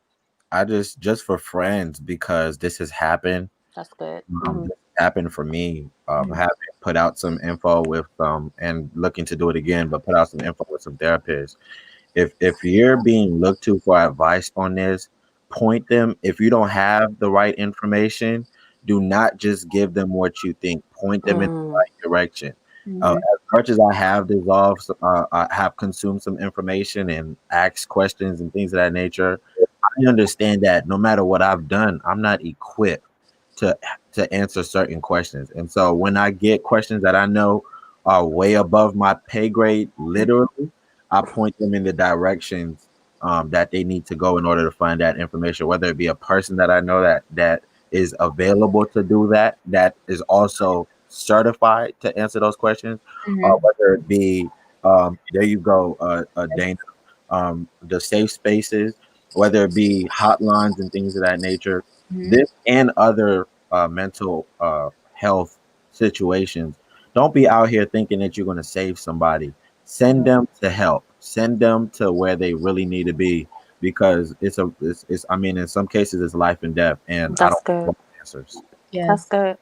I just for friends, because this has happened. That's good. This happened for me. Having put out some info with and looking to do it again, but put out some info with some therapists. If you're being looked to for advice on this, point them. If you don't have the right information, do not just give them what you think. Point them in the right direction. As much as I have dissolved, I have consumed some information and asked questions and things of that nature. I understand that no matter what I've done, I'm not equipped to answer certain questions. And so when I get questions that I know are way above my pay grade, literally, I point them in the directions that they need to go in order to find that information, whether it be a person that I know that is available to do that, that is also certified to answer those questions, or whether it be there you go, Dana, the safe spaces, whether it be hotlines and things of that nature. This and other mental health situations. Don't be out here thinking that you're going to save somebody. Send them to help. Send them to where they really need to be, because it's I mean, in some cases it's life and death, and I That's don't good. want answers. That's good.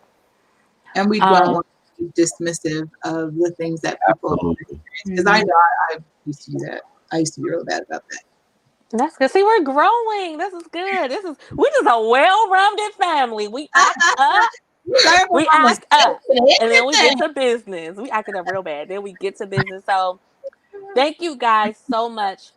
And we don't want to be dismissive of the things that people experience, because I know I used to do that. I used to be real bad about that. That's good. See, we're growing. This is good. We just a well-rounded family. We act up. We act up. And then we get to business. We acted up real bad. Then we get to business. So thank you guys so much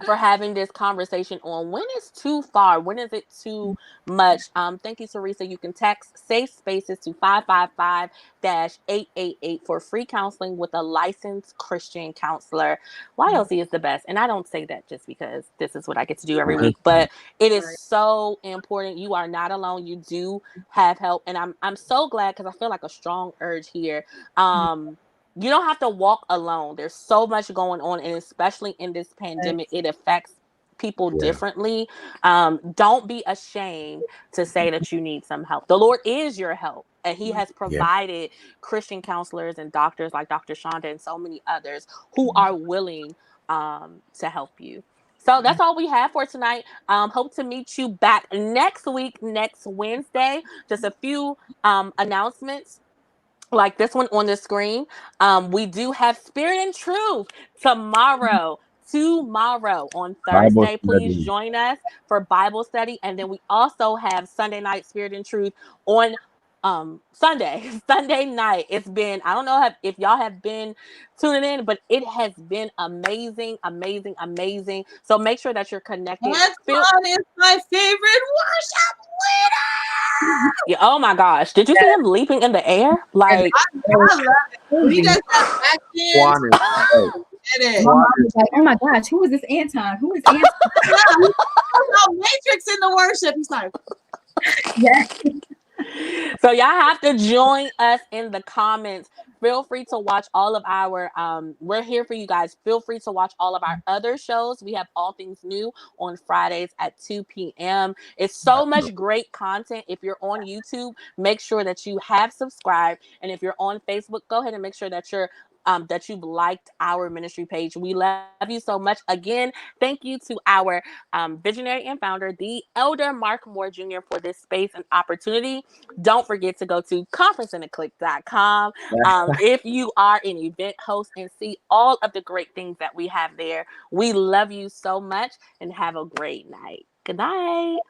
for having this conversation on when is too far, when is it too much. Thank you, Teresa. You can text safe spaces to 555-888 for free counseling with a licensed Christian counselor. YLC is the best, and I don't say that just because this is what I get to do every week, but it is so important. You are not alone. You do have help, and I'm so glad, because I feel like a strong urge here. You don't have to walk alone. There's so much going on, and especially in this pandemic, it affects people differently. Don't be ashamed to say that you need some help. The Lord is your help, and He has provided Christian counselors and doctors like Dr. Shonda and so many others who are willing to help you. So that's all we have for tonight. Hope to meet you back next week, next Wednesday. Just a few announcements like this one on the screen. We do have Spirit and Truth tomorrow. Tomorrow on Bible Thursday, please study. join us for Bible study. And then we also have Sunday night Spirit and Truth on Sunday. Sunday night. It's been, I don't know if y'all have been tuning in, but it has been amazing, amazing, amazing. So make sure that you're connected. Antoine is my favorite worship leader. Yeah, oh my gosh. Did you see him leaping in the air? Like, I love it. He does that back end. My mom was like, "Oh my gosh, who is this Anton? Who is Anton?" Matrix in the worship. He's like, so y'all have to join us in the comments. Feel free to watch all of our we're here for you guys. Feel free to watch all of our other shows. We have All Things New on Fridays at 2 p.m. It's so much great content. If you're on YouTube, make sure that you have subscribed. And if you're on Facebook, go ahead and make sure that that you've liked our ministry page. We love you so much. Again, thank you to our visionary and founder, the Elder Mark Moore Jr., for this space and opportunity. Don't forget to go to conferenceandaclick.com if you are an event host and see all of the great things that we have there. We love you so much and have a great night. Good night.